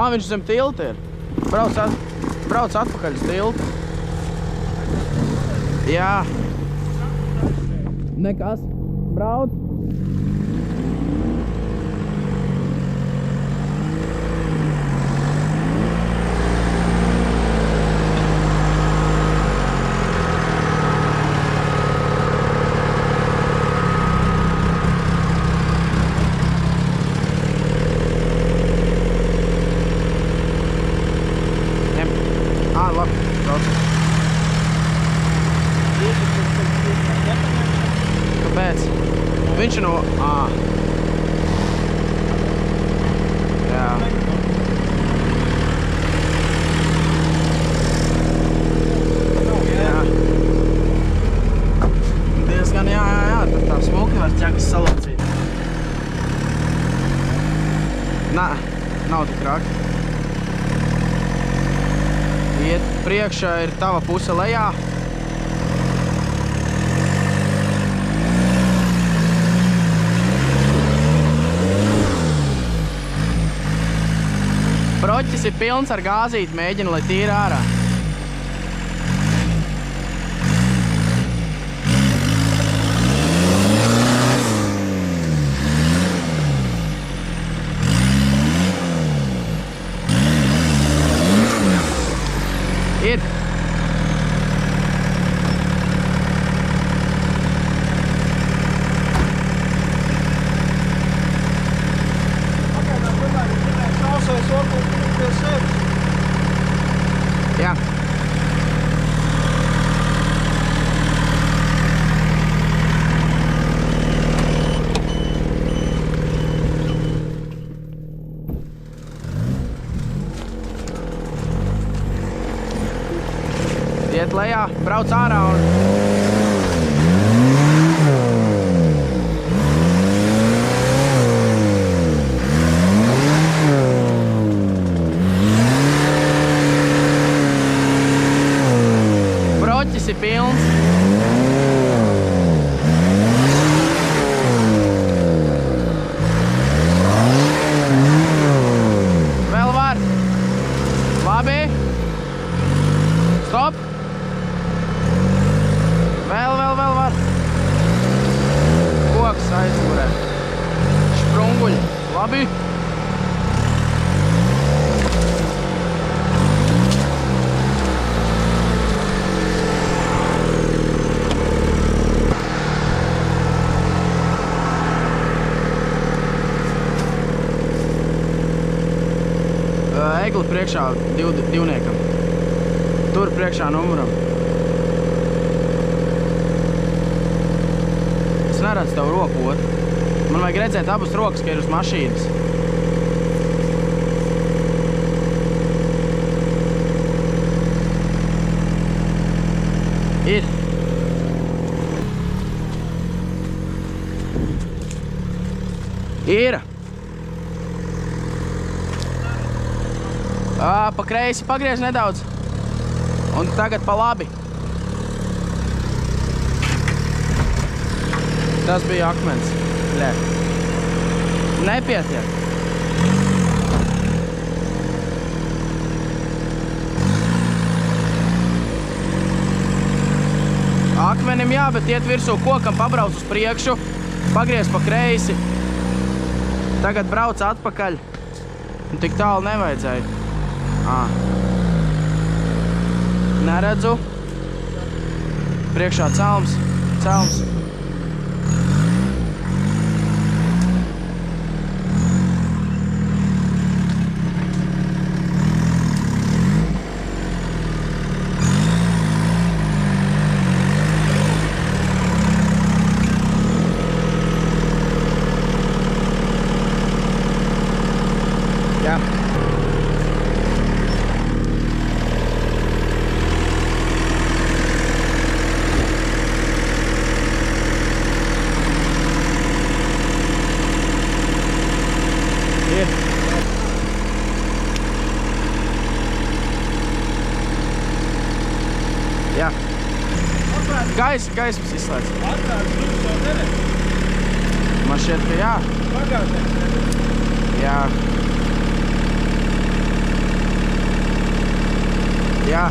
Viņš zem tilta ir. Brauc atpakaļ uz tiltu. Jā. Nekas. Brauc. Kāpēc? Viņš ir no... Jā. Jā. Diezgan jā. Tad tā smuki var ķekas salocīt. Nav tik raki. Iet priekšā ir tava puse lejā. Proķis ir pilns ar gāzīti, mēģina, lai tīra ārā. Ir. Jā. Iet lejā, brauc ārā un... Proķis ir pilns. Vēl var. Labi. Stop. Vēl var. Koks aizmurē. Šprunguļi. Labi. Egli priekšā divniekam. Tur priekšā numuram. Es neredzu tavu roku otru. Man vajag redzēt abas rokas, ka ir uz mašīnas. Ir. Ir. Pa kreisi pagriez nedaudz. Un tagad pa labi. Tas bija akmens. Lē. Nepietiek. Akmenim jā, bet iet virsū kokam, pabrauc uz priekšu, pagriez pa kreisi. Tagad brauc atpakaļ. Un tik tālu nevajadzēja. Neredzu. Priekšā celms. Jā. Jā. Gaismas izslēdz. Atkārt, tu to neredz. Man šķiet, ka jā. Pagātnē. Jā. Jā.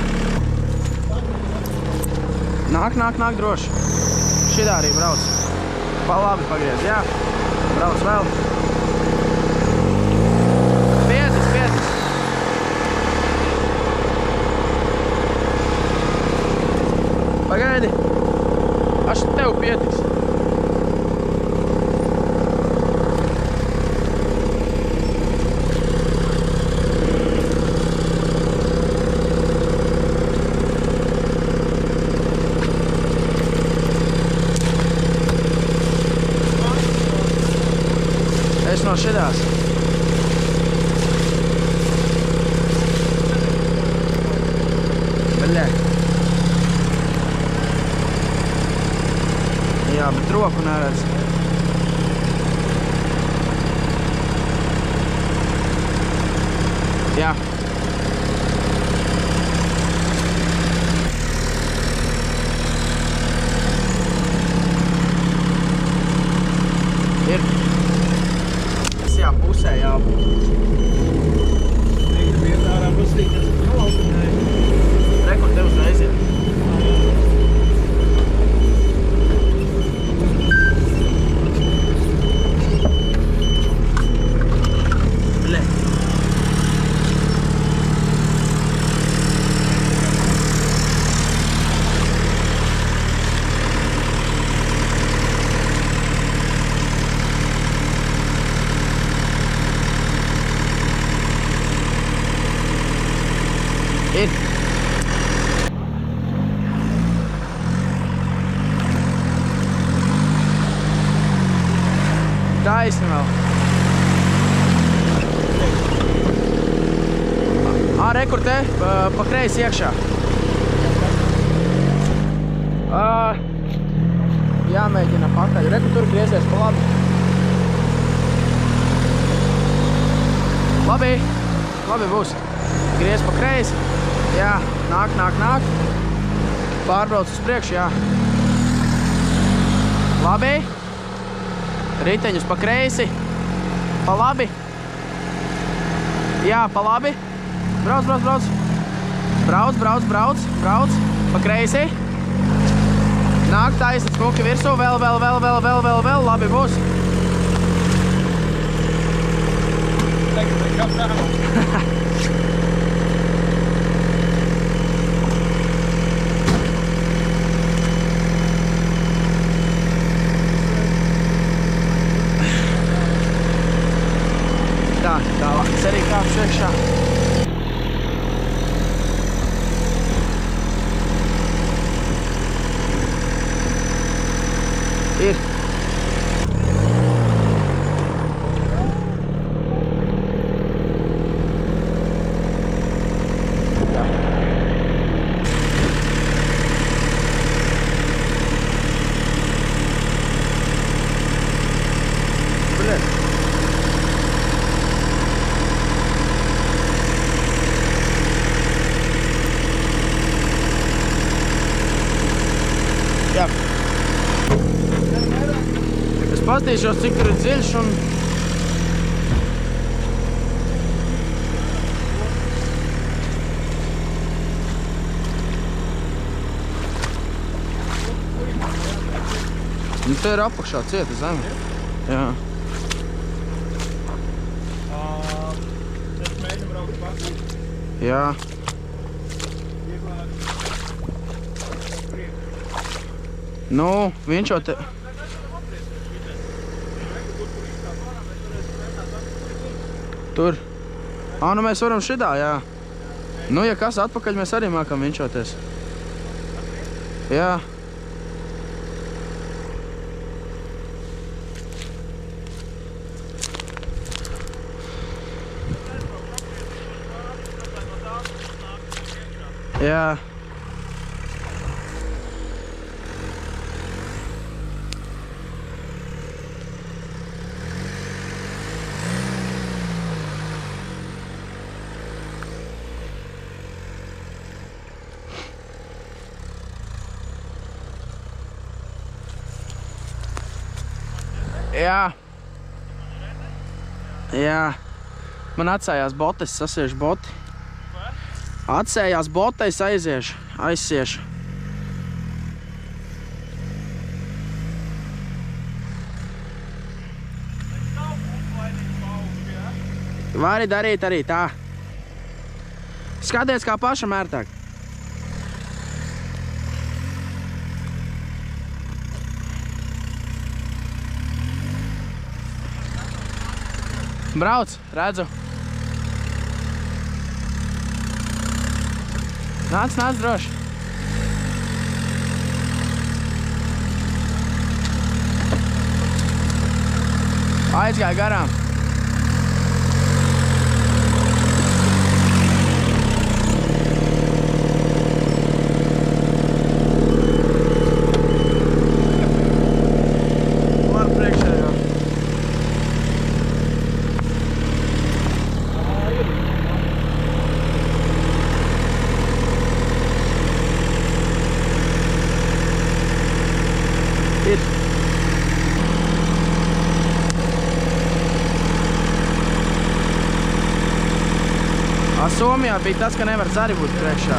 Nāk droši. Šidā arī brauc. Pa labi pagriez, jā. Brauc vēl. Pietis. Pagaidi. Aš tev pietiks. Es no šitās. Baļē. Jā, bet roku neredz. Jā. Ir. Jā, pusē jābūt. Rīga bija ārā pusīt, tas ir nolaukumēji. Rekur tev uzreiz ir. Bļē. Ir. Taisni vēl. Rekur te, pa kreisi iekšā. Jāmēģina pakaļ. Rekur tur griezies pa labi. Labi būs. Griez pa kreisi. Jā, nāk. Pārbrauc uz priekšu, jā. Labi. Riteņus pa kreisi. Pa labi. Jā, pa labi. Brauc. Brauc. Pa kreisi. Nāk taisni smuki virsū. Vēl. Labi būs. Kāp tā? Tālāk. Es arī kāpšu iekšā. Ir. Jā. Es pastīšos, cik tur ir dziļš un... Nu, te ir apakšā cieta zeme. Jā. Es mēģinu braukt pakaļ. Jā. Nu, viņš jau te... Tur. Nu mēs varam šidā, jā. Nu, ja kas atpakaļ, mēs arī mākam vinčoties. Jā. Jā. Jā. Jā. Man atsājās botes, sasiešu boti. Atsējās botais aizsiešu. Vari darīt arī tā. Skaties, kā pašam ērtāk. Brauc, redzu. Nāc droši. Aizgāja garām. Somijā bija tas, ka nevar zari būt priekšā.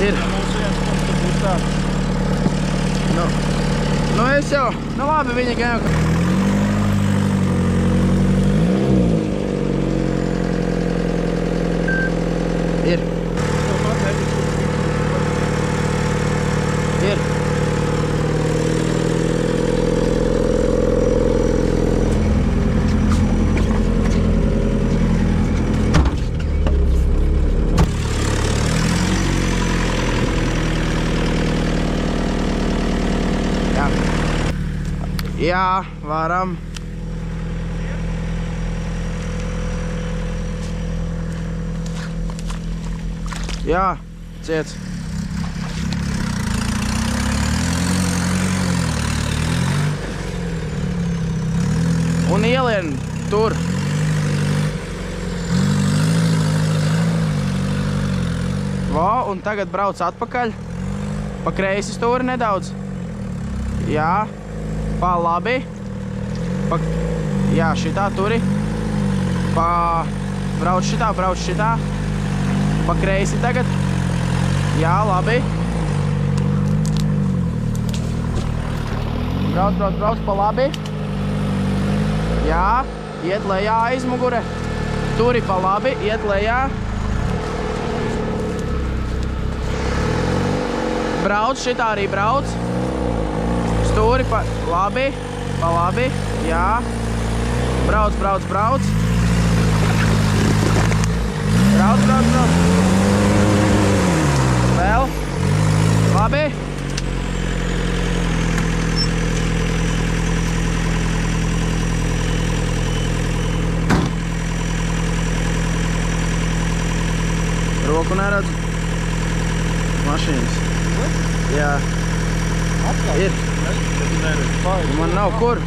Ir. Nu es jau, labi, viņi gan jau. Ir. Ir. Jā, varam. Jā, ciets. Un ielien tur. Un tagad brauc atpakaļ. Pa kreisi stūri nedaudz. Jā. Pa labi. Jā, šitā turi. Brauc šitā. Pa kreisi tagad. Jā, labi. Brauc pa labi. Jā, iet lejā aizmugure. Turi pa labi, iet lejā. Brauc, šitā arī brauc. Stūri pa labi, jā. Brauc. Brauc. Vēl. Labi. Roku neredzu. Mašīnas. Jā. Ir. Man nav kur.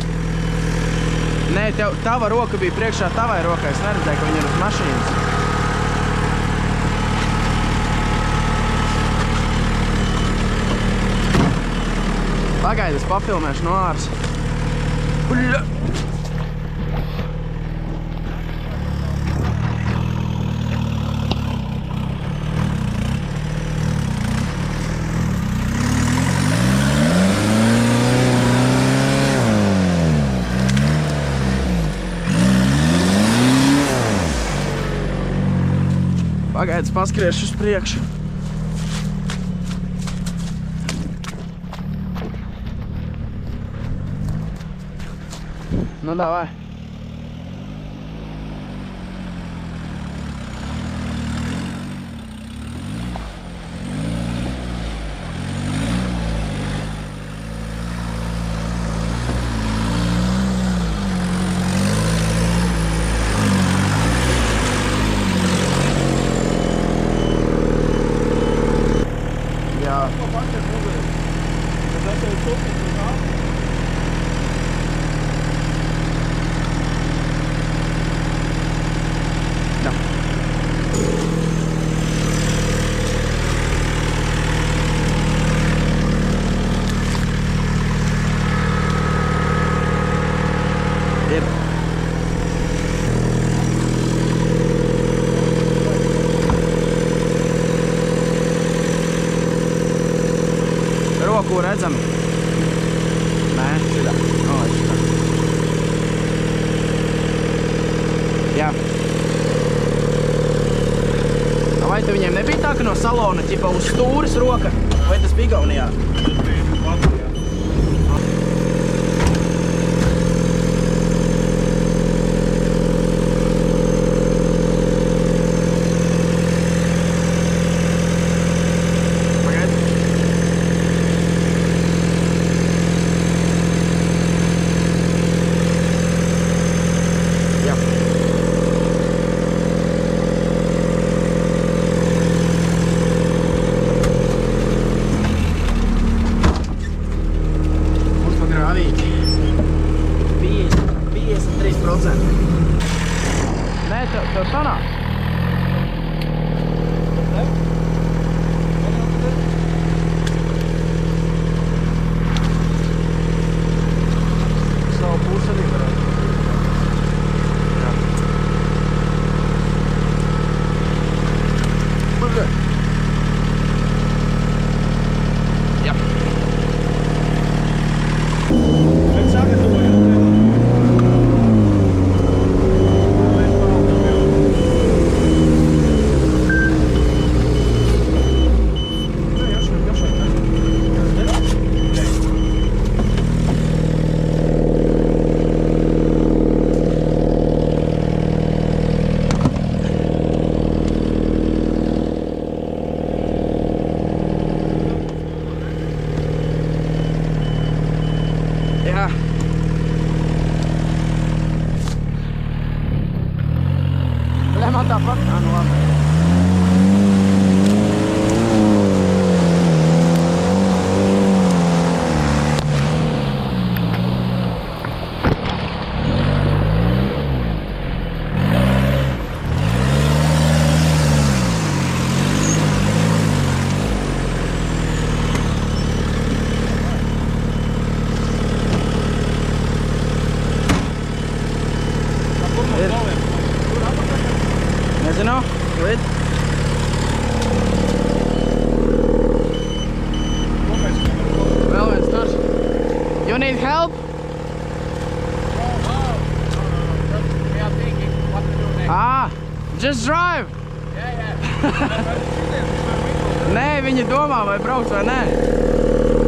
Nē, tava roka bija priekšā tavai rokai. Es neredzēju, ka viņa ir uz mašīnas. Pagaidi, es papilmēšu no āras. Uļa! Pagaidzi, paskriešu uz priekšu. Nu, davai. Kur redzami? Nē, šitā. O, šitā. Jā. Vai tu viņiem nebija tā, ka no salona ķipa uz stūris roka? Vai tas bija Igaunijā? Tas bija Latvijā. Man tāpat? Jā, nu labi. Nezinu, lid. Vēl viens tur. You need help? We are thinking what to do next. Ah, just drive. Nē, viņi domā, vai brauc vai nē.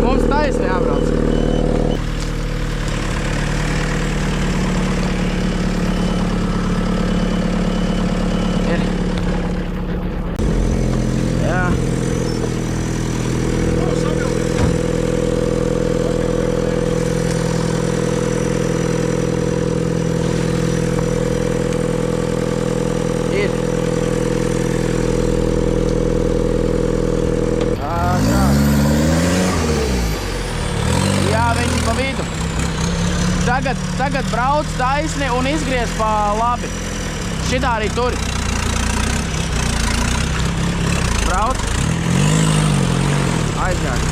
Mums taisni jābrauc. Tagad brauc taisni un izgriez pa labi. Šitā arī turi. Brauc. Aizgāj.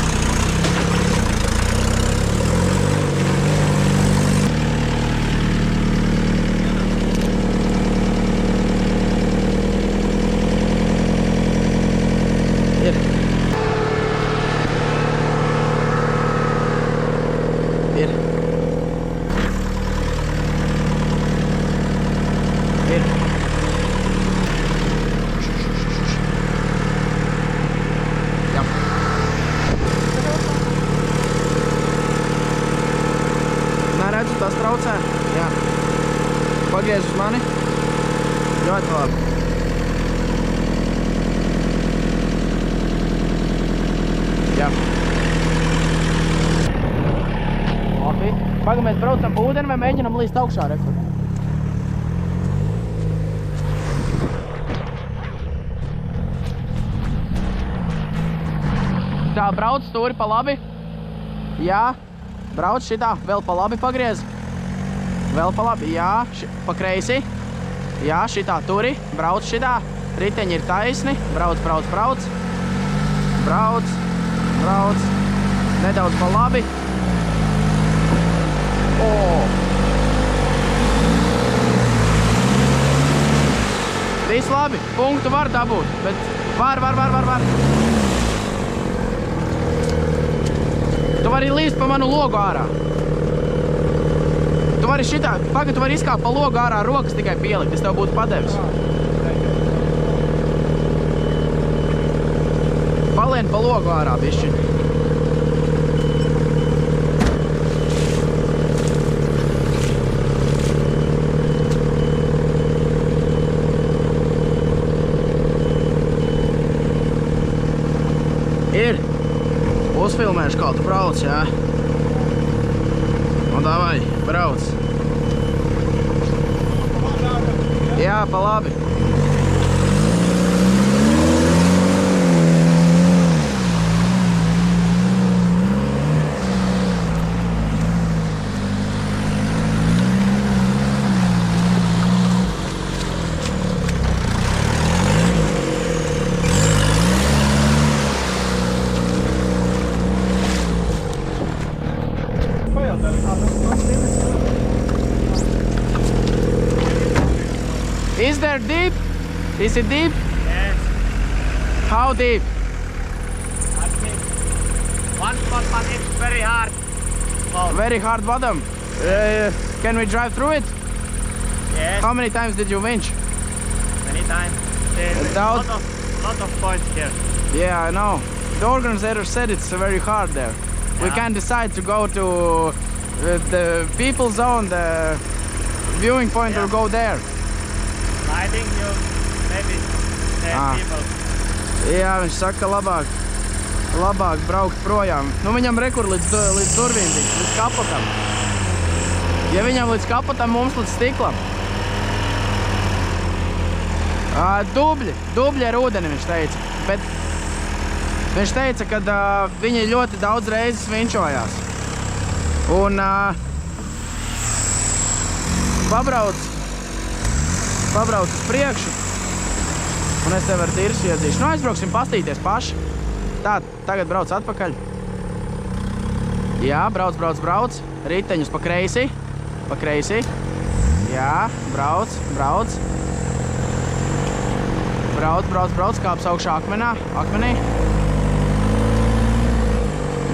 Neredzu, tas traucē? Jā. Pagriez uz mani. Ļoti labi. Jā. Labi. Pagaid, mēs braucam pa ūdeni vai mēģinam līst augšā, rekur? Tā, brauc stūri pa labi. Jā. Brauc šitā, vēl pa labi pagriez. Vēl pa labi, jā, pa kreisi. Jā, šitā turi, brauc šitā. Riteņi ir taisni, brauc, brauc, brauc. Brauc, brauc. Nedaudz pa labi. O! Viss labi, punktu var dabūt, bet var. Tu vari līst pa manu logu ārā. Tu vari šitā, pagad, tu vari izkāpt pa logu ārā, rokas tikai pielikt, es tev būtu padevis. Palien pa logu ārā, bišķiņ. Ir. Uzfilmēšu, kā tu brauc, jā? Nu, davai, brauc. Jā, pa labi. Is there deep? Is it deep? Yes. How deep? I think one spot, but it's very hard. Oh. Very hard bottom. Can we drive through it? Yes. How many times did you winch? Many times. There's Without- lot of points here. Yeah, I know. The organizer said it's very hard there. We Yeah. can decide to go to the people zone, the viewing point, or Yeah. go there. I think you maybe 10 Ah. people. Jā, viņš saka, labāk braukt projām. Nu, viņam rekur līdz durvīm, līdz kapotam. Ja viņam līdz kapotam, mums līdz stiklam. Dubļi ar ūdeni, viņš teica. Bet viņš teica, ka viņi ļoti daudz reizes vinčojās. Un pabrauc uz priekšu. Un es tev ar tirsu iedzīšu. Nu, aizbrauksim pastīties paši. Tā, tagad brauc atpakaļ. Jā, brauc. Riteņus pa kreisi. Jā, brauc. Kāps augšā akmenī.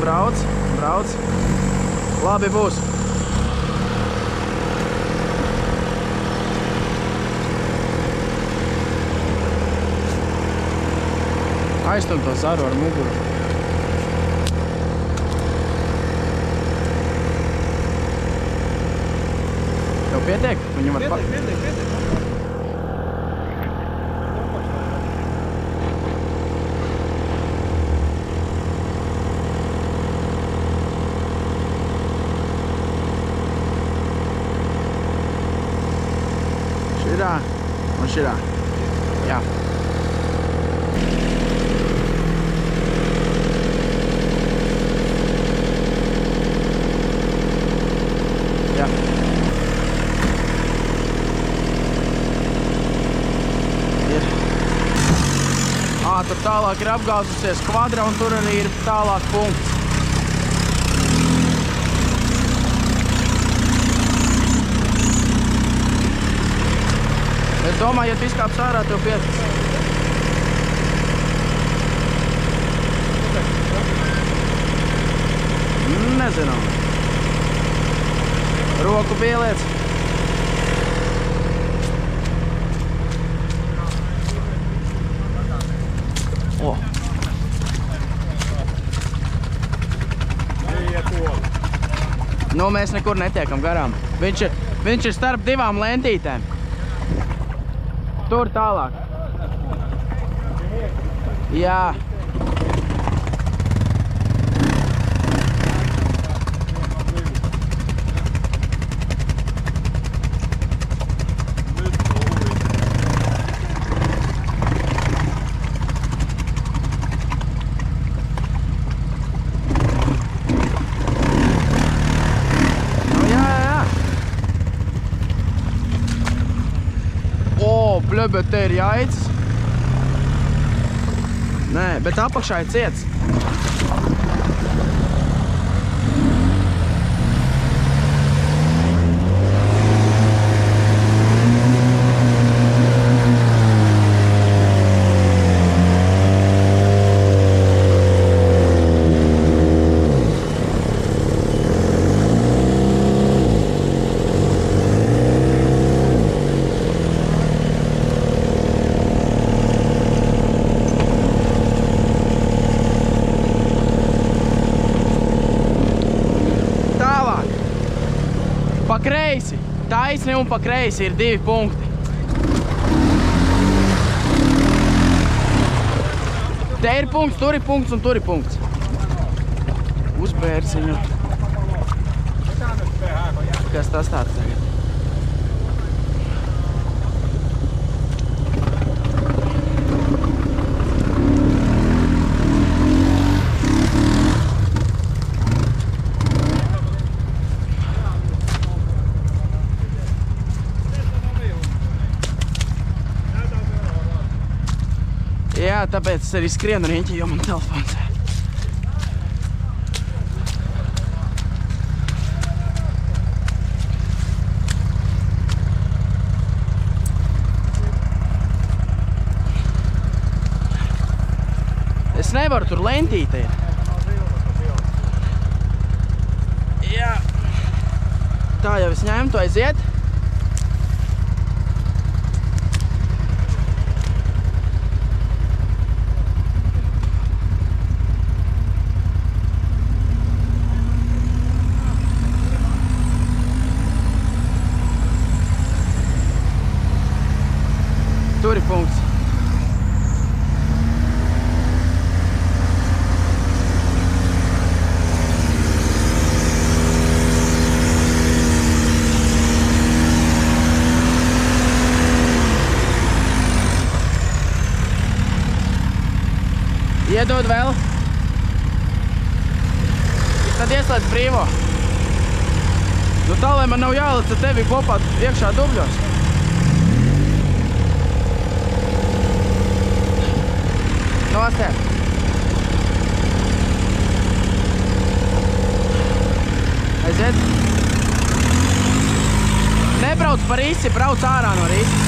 Brauc. Labi būs. Aiztum to zaru ar muguru. Tev pietiek? Viņu var Pietiek. Šitā un šitā. Jā. Jā. Ir. Tur tālāk ir apgāzusies kvadra un tur arī ir tālāk punkts. Es domāju, ja tu izkāps ārā, tev pietiks. Nezinu. Roku pieliec. O. Nu, mēs nekur netiekam garām. Viņš ir starp divām lentītēm. Tur tālāk. Jā. Bet te ir jaicis. Nē, bet apakšā ir ciets. taisni un pa kreisi ir 2 punkti. Te ir punkts, tur ir punkts un tur ir punkts. Uzbērciņu. Kas tas tāds tagad? Jā, tāpēc es arī skrienu riņķi, jo man telefons. Es nevaru tur lentīte ir. Jā. Tā jau es ņemtu aiziet. Tur ir punkts. Iedod vēl. Tad ieslēdz brīvo. Nu tā, lai man nav jālic ar tevi kopā iekšā dubļos. Nostēr. Aiziet. Nebrauc par risi, brauc ārā no risi.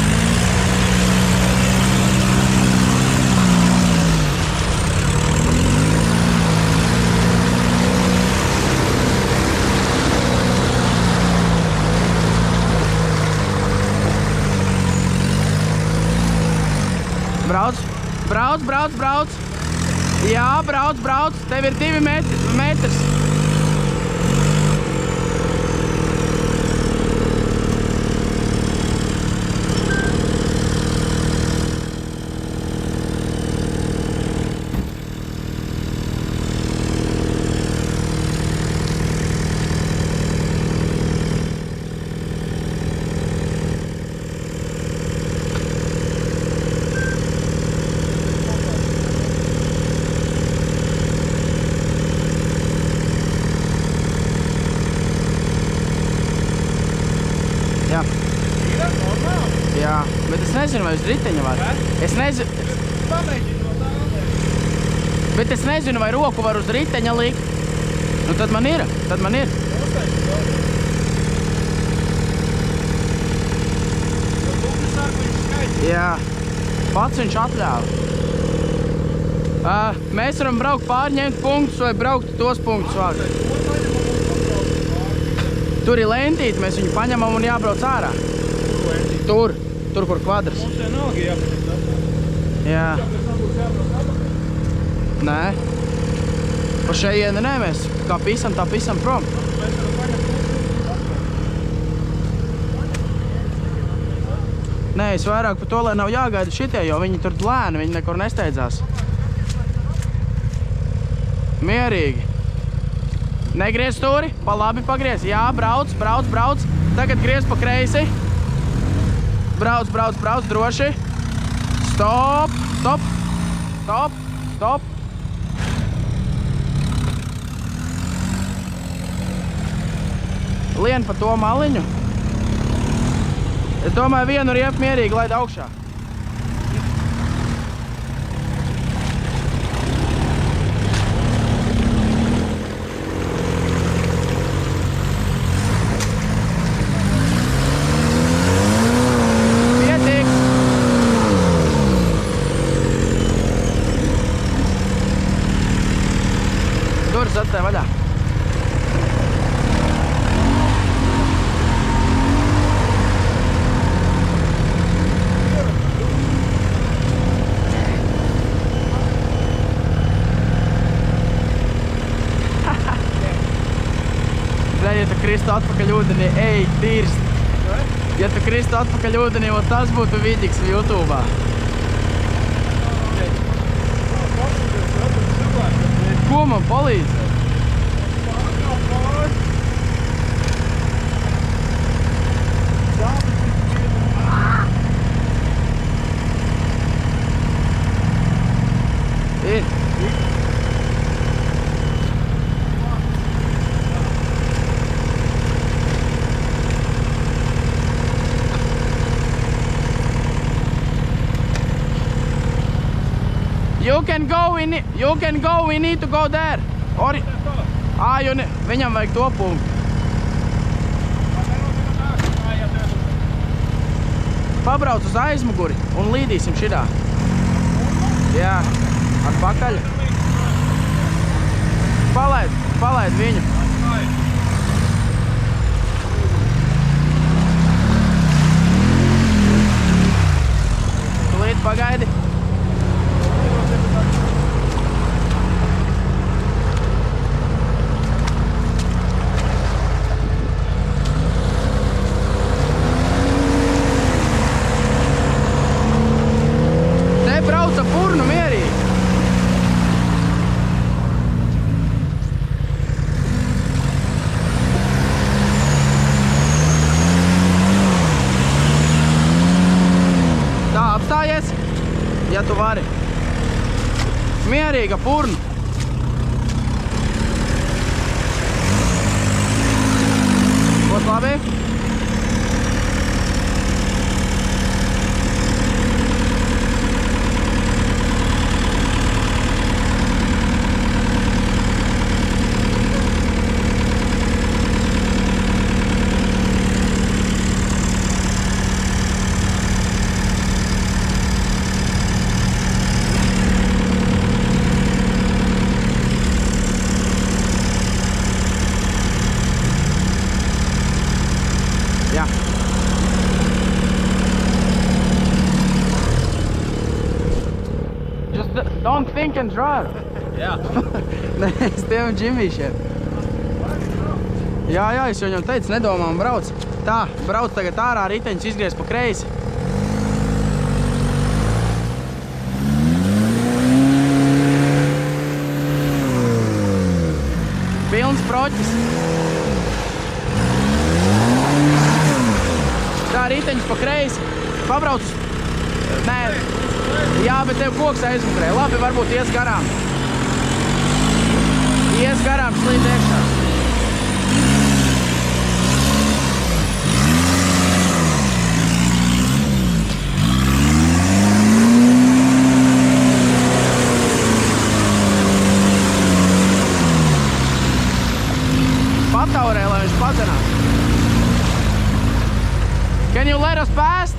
Brauc, brauc, brauc, brauc. Jā, brauc, brauc. Tev ir 2 metrs. Jā. Jā, bet es nezinu, vai uz riteņa var. Es nezinu. Bet es nezinu, vai roku var uz riteņa likt. Nu tad man ir. Jā, pats viņš atļāva. Mēs varam braukt pārņemt punktus vai braukt tos punktus vākt. Tur ir lentīte, mēs viņu paņemam un jābrauc ārā. Tur, kur kvadrs. Mums te nalgi jāpaņem. Jā. Nē. Pa šeieni nē, mēs kā pisam prom. Nē, es vairāk par to, lai nav jāgaida šitie, jo viņi tur lēni, viņi nekur nesteidzās. Mierīgi. Negriez stūri, pa labi pagriez. Jā, brauc. Tagad griez pa kreisi. Brauc, droši. Stop. Lien pa to maliņu. Es domāju, vienu riepu mierīgi laid augšā. Durvis atstāja vaļā. Ja tu kristu atpakaļ ūdenī, ej, tīrst. Ja tu kristu atpakaļ ūdenī, tas būtu vidīgs YouTube'ā. Ko man palīdzē? Ir. You can go, we need to go there. Jo ne, viņam vajag to punktu. Pabrauc uz aizmuguri un līdīsim šidā. Jā, atpakaļ. Palaid viņu. Tūlīt pagaidi. Purnu mierīgi. Tā, apstājies, ja tu vari. Mierīga purnu. Būs labi? Don't think and drive. Jā. Nē, es tiem džimīšiem. Jā, es viņam teicu, nedomā un brauc. Tā, brauc tagad ārā, riteņus izgriez pa kreisi. Pilns proķis. Tā, riteņus pa kreisi. Pabrauc. Nē. Jā, bet tev koks aizmugurē. Labi, varbūt ies garām. Ies garām, slīd iekšā. Pataurē, lai viņš padzenās. Can you let us pass?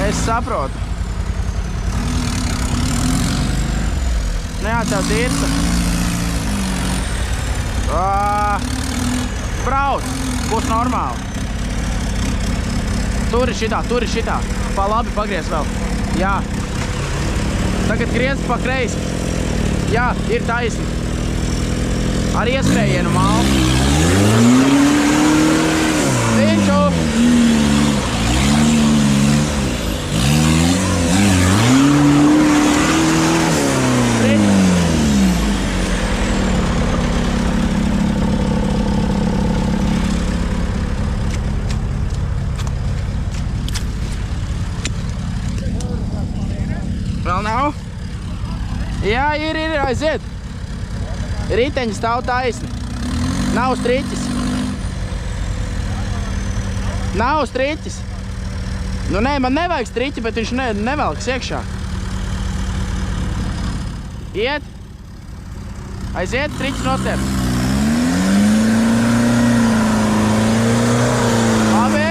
Es saprotu. Neatļaut dirsa. Brauc. Būs normāli. Turi šitā. Pa labi pagriez vēl. Jā. Tagad griez pa kreisi. Jā, ir taisni. Ar ieskrējienu mālu. Viņš. Vēl nav? Jā, ir, aiziet. Riteņi stāv taisni. Nav striķis. Nav striķis. Nu nē, man nevajag striķi, bet viņš nevelks iekšā. Iet. Aiziet, triķis nostēp. Labi.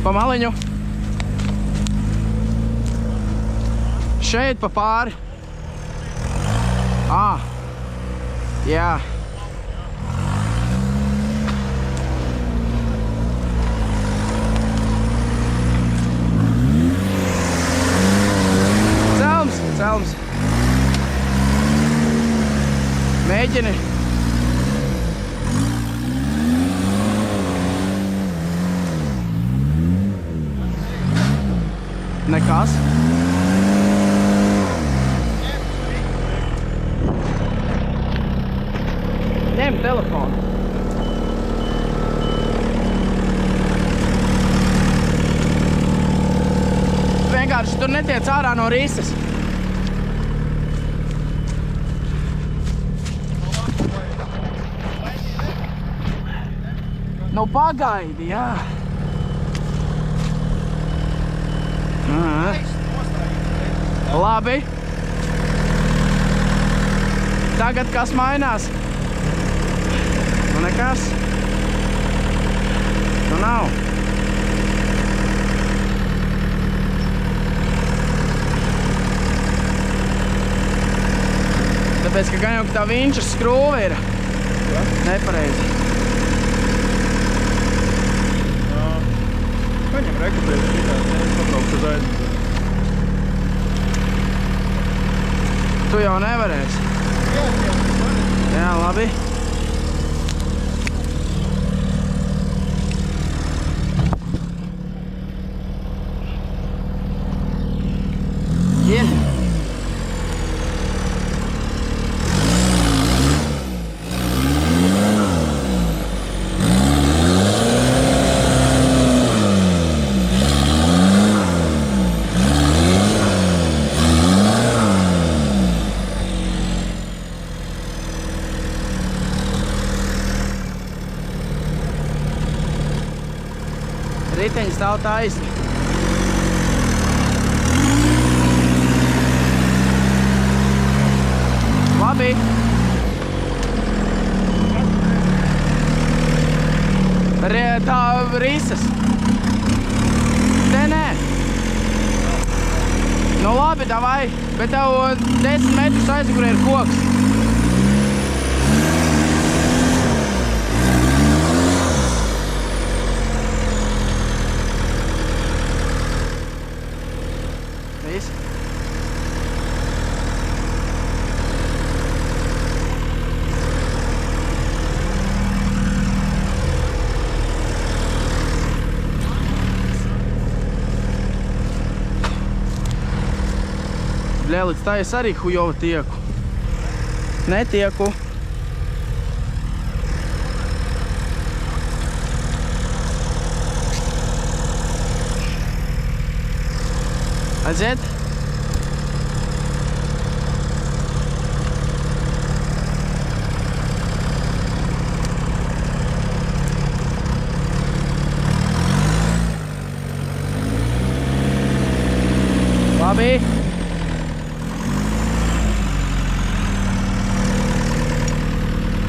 Pa maliņu. Šeit pa pāri. Jā. Celms. Mēģini. Nekas. Ņem telefonu. Vienkārši tur netiec ārā no rīses. Nu pagaidi, jā. Labi. Tagad kas mainās? Nu nekas. Nu nav. Tāpēc, ka gan jau tā vinčas skrūve ir nepareizi. Paņem rekupēt šitā, pabraukt uz aizmuguri. Tu jau nevarēsi. Jā, labi. Ir. Riteņi stāv taisni. Labi. Tā rises. Nē. Nu labi, davai. Bet tev 10 metrus aizmugurē ir koks. Bļē, līdz tā es arī hujova tieku. Netieku. Aiziet. Labi.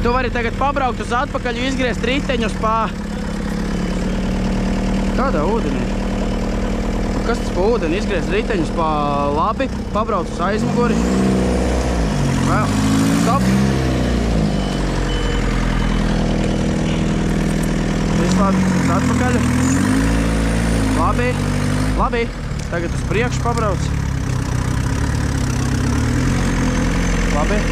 Tu vari tagad pabraukt uz atpakaļ un izgriezt riteņus pa... Kādā ūdenī? Kas tas pa ūdeni? Izgriezt riteņus pa labi, pabraukt uz aizmuguri. Vēl. Stop. Viss labi. Uz atpakaļ. Labi. Labi. Tagad uz priekšu pabrauc. Labi.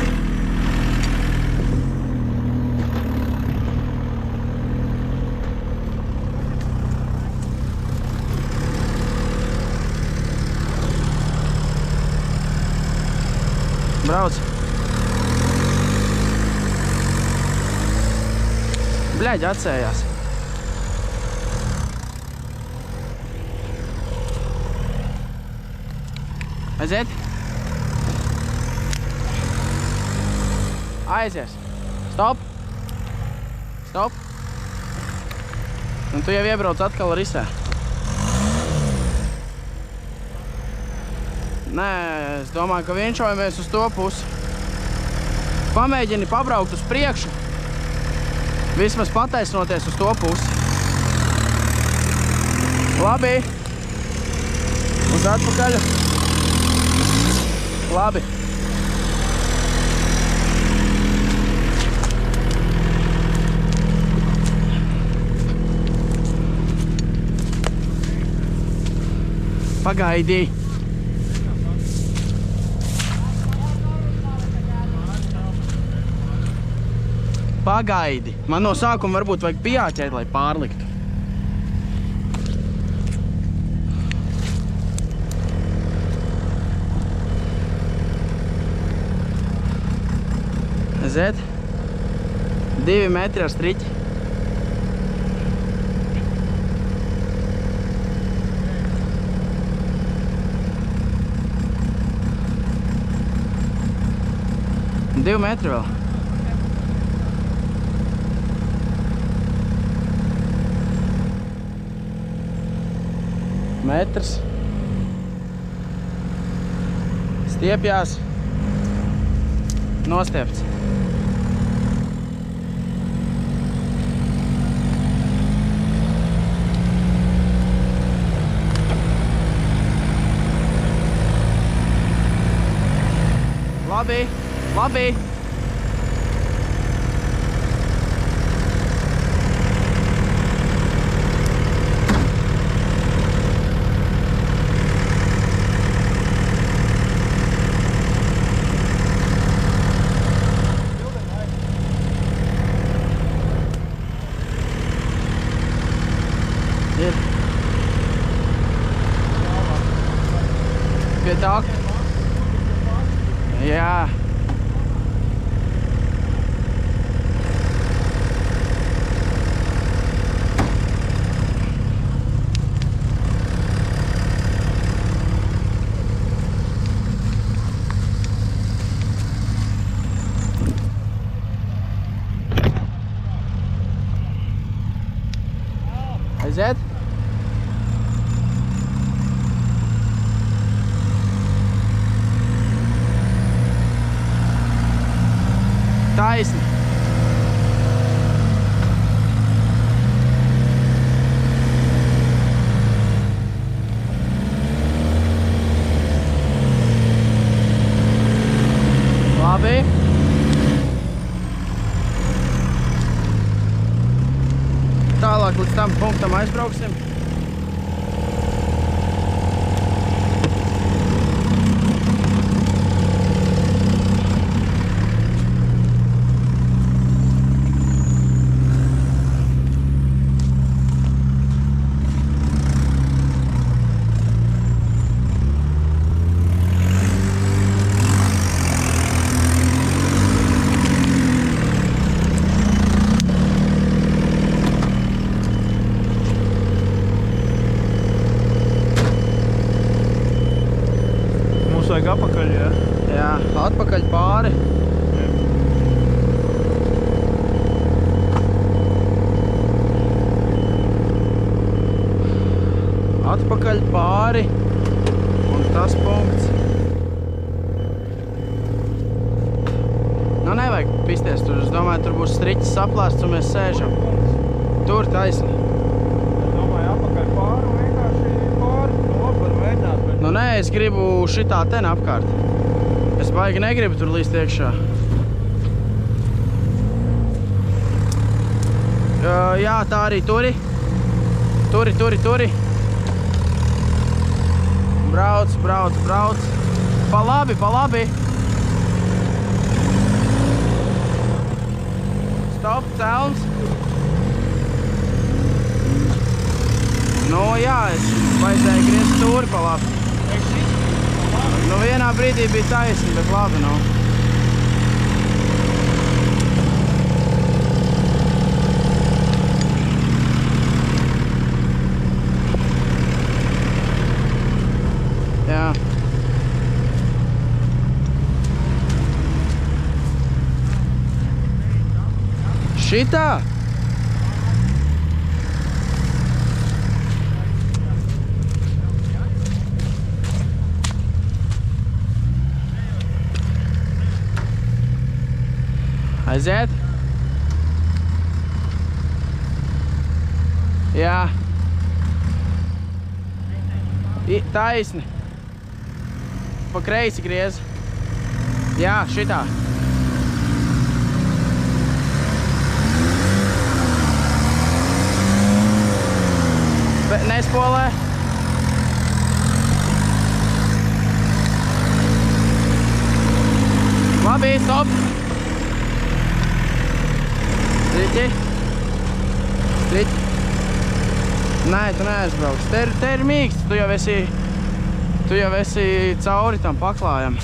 Brauc. Bļaģi, atsējās. Aiziet. Aizies. Stop. Stop. Un tu jau iebrauc atkal risē. Nē, es domāju, ka vienšojamies uz to pusi. Pamēģini pabraukt uz priekšu. Vismaz pataisnoties uz to pusi. Labi. Uz atpakaļ. Labi. Pagaidi. Pagaidi. Man no sākuma varbūt vajag pieāķēt, lai pārliktu. Zed. 2 metri ar striķi. Divi metri vēl. Metrs. Stiepjās. Nostiepts. Labi. Labi. Ir. Pie tā. Jā. Aiziet. Taisni. Labi. Tālāk līdz tam punktam aizbrauksim. Vajag apakaļ, jā? Jā, atpakaļ pāri. Atpakaļ pāri. Un tas punkts. Nu, nevajag pisties tur. Es domāju, tur būs striķis saplāsts un mēs sēžam. Tur taisni. Es domāju, apakaļ pāri un vienkārši pāri. Nu, labi, var mēģināt, bet... Nu, nē, es gribu šitā ten apkārt. Es baigi negribu tur līst iekšā. Jā, tā arī turi. Turi. Brauc. Pa labi. Stop, celns. Nu, jā, es vajadzēju griezt stūri pa labi. Nu, vienā brīdī bija taisni, bet labi, nu. Jā. Šitā? Aiziet? Jā. Taisni. Pa kreisi griez. Jā, šitā. Nespolē. Labi, stop. Riķi. Riķi. Nē, tu neaizbrauks. Te ir mīksts, tu jau esi cauri tam paklājam.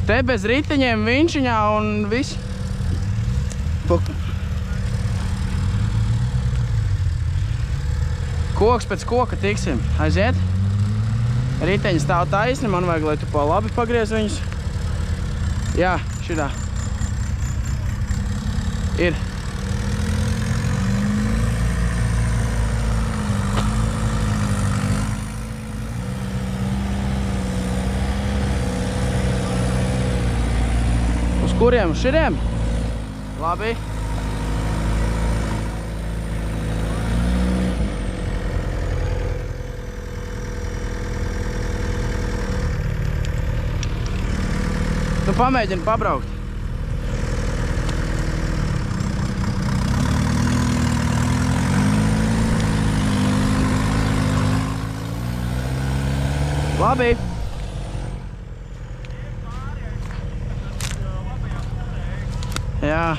Te bez riteņiem vinčiņā un viss. Koks pēc koka tiksim. Aiziet. Riteņi stāv taisni, man vajag, lai tu pa labi pagriez viņus. Jā, šitā. Ir. Uz kuriem? Uz širiem? Labi. Nu, pamēģini pabraukt. Labi. Jā.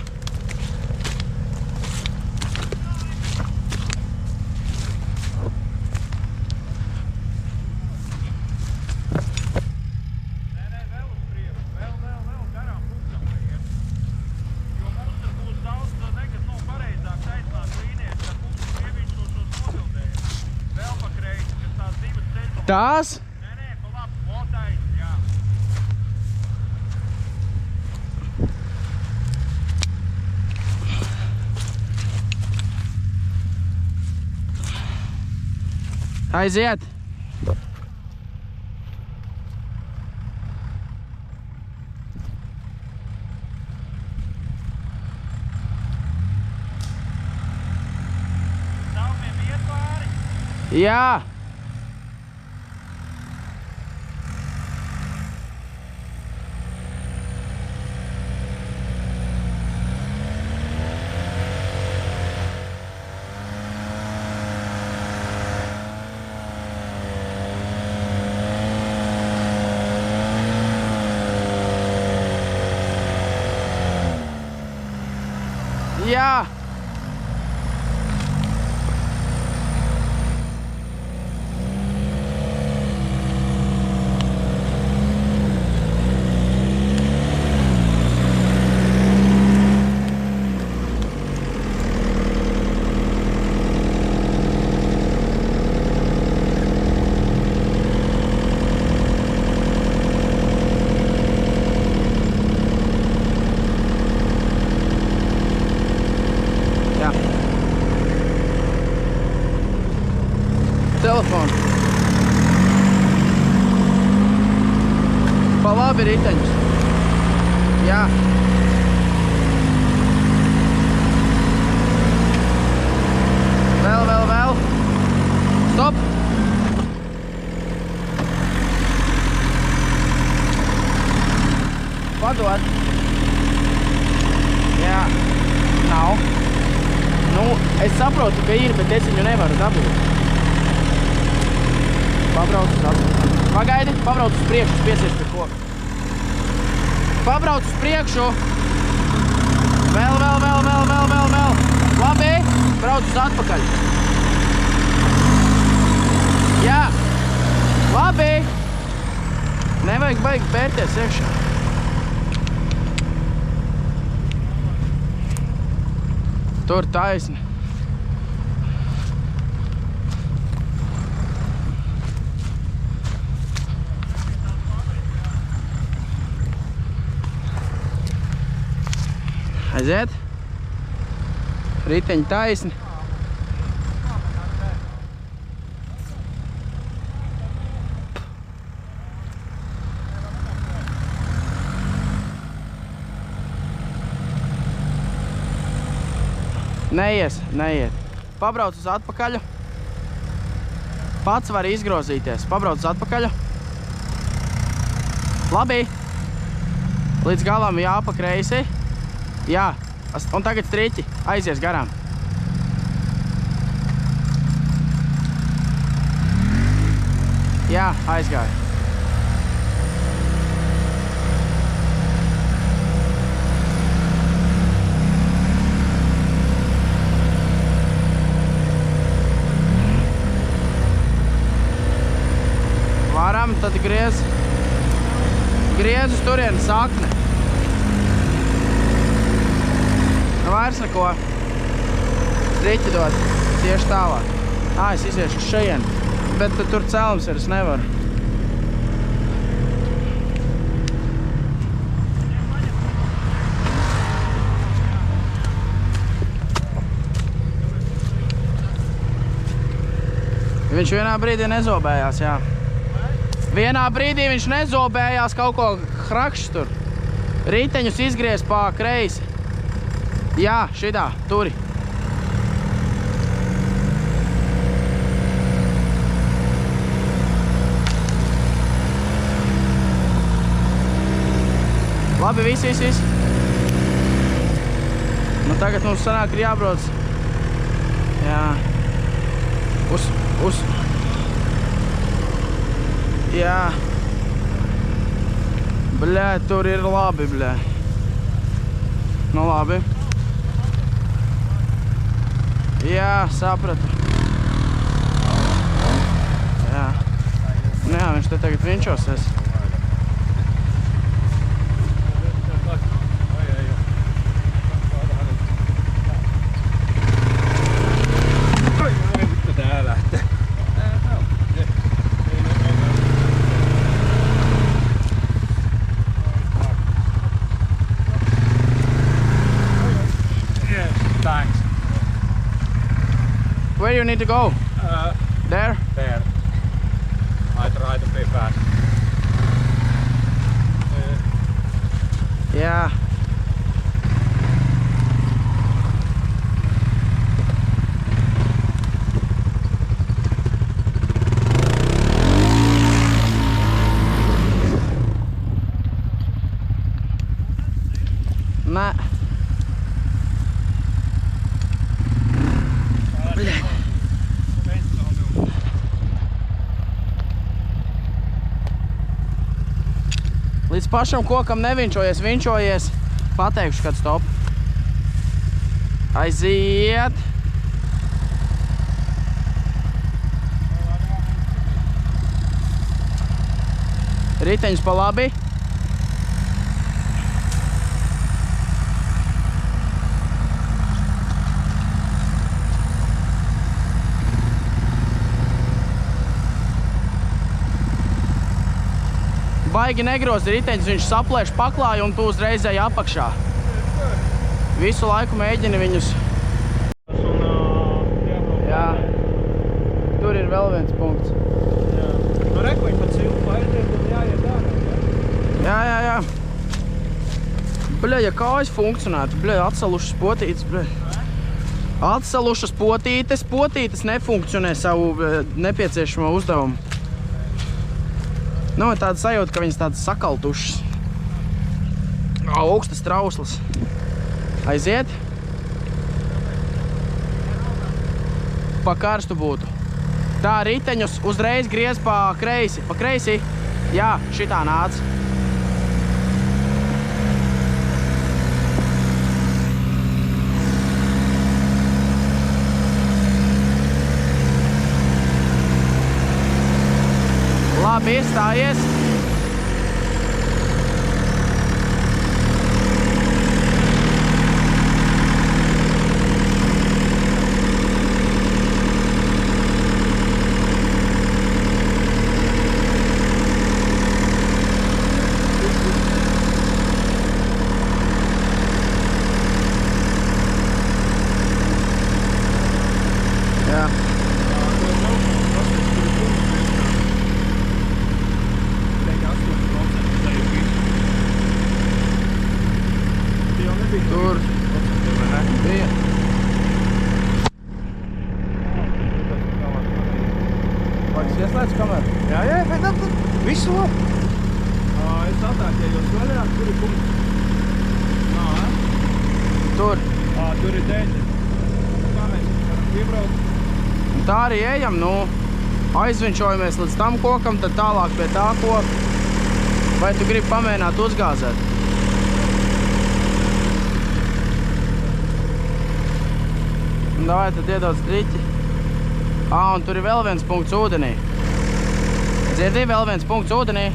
Tās? Nē, pa labi, motais, jā. Aiziet! Taumiem iet pāri? Jā! Jā! Telefonu. Pa labi riteņus. Jā. Vēl. Stop. Padod. Jā. Nav. Nu, es saprotu, ka ir, bet es viņu nevaru dabūt. Pabrauc uz atpakaļ. Pagaidi, pabrauc uz priekšu, piesies pie koka. Pabrauc uz priekšu. Vēl. Labi, brauc uz atpakaļ. Jā. Labi. Nevajag baigi pērties iekšā. Tur taisni. Aiziet. Riteņi taisni. Neiet. Pabrauc uz atpakaļu. Pats var izgrozīties. Pabrauc uz atpakaļu. Labi. Līdz galam jāpa kreisi. Jā. Un tagad striķi. Aizies garām. Jā, aizgāja. Varam, tad griez uz turieni sakne. Vairs neko. Striķi dod. Tieši tālāk. Es iziešu uz šajien. Bet tur celms ir, es nevaru. Viņš vienā brīdī nezobējās, jā. Vienā brīdī viņš nezobējās kaut ko hrakšs tur. Riteņus izgriez pa kreisi. Jā, šidā, turi. Labi, viss. Nu tagad mums sanāk ir jābrauc. Jā. Jā. Bļē, tur ir labi, bļē. Nu labi. Jā, sapratu. Jā. Nu jā, viņš te tagad vinčosies. Where you need to go? There? There. I try to be fast. Yeah. Nē. Līdz pašam kokam nevinčojies, pateikšu, kad stop. Aiziet. Riteņus pa labi. Baigi negrozi riteņus, viņš saplēš paklāju un tu uzreizēji apakšā. Visu laiku mēģini viņus. Jā. Tur ir vēl viens punkts. Nu reku, viņi pat silpu aiziet un jāiet dārā, jā? Jā. Bļa, ja kājas funkcionētu, bļa, atsalušas potītes, bļa. Atsalušas potītes nefunkcionē savu nepieciešamo uzdevumu. Nu, tāda sajūta, ka viņas tādas sakaltušas. Augstas trauslas. Aiziet. Pa karstu būtu. Tā riteņus uzreiz griez pa kreisi. Pa kreisi? Jā, šitā nāc. Labi, stājies. Visu labi. Es atāķējos vaļā, tur ir punkts. Nā, Tur. tur ir 9. Kā mēs varam piebraukt? Un tā arī ejam, nu, aizvinčojamies līdz tam kokam, tad tālāk pie tā koka. Vai tu gribi pamēģināt uzgāzēt? Un davai tad iedod striķi. Un tur ir vēl viens punkts ūdenī. Dzirdi, vēl viens punkts ūdenī.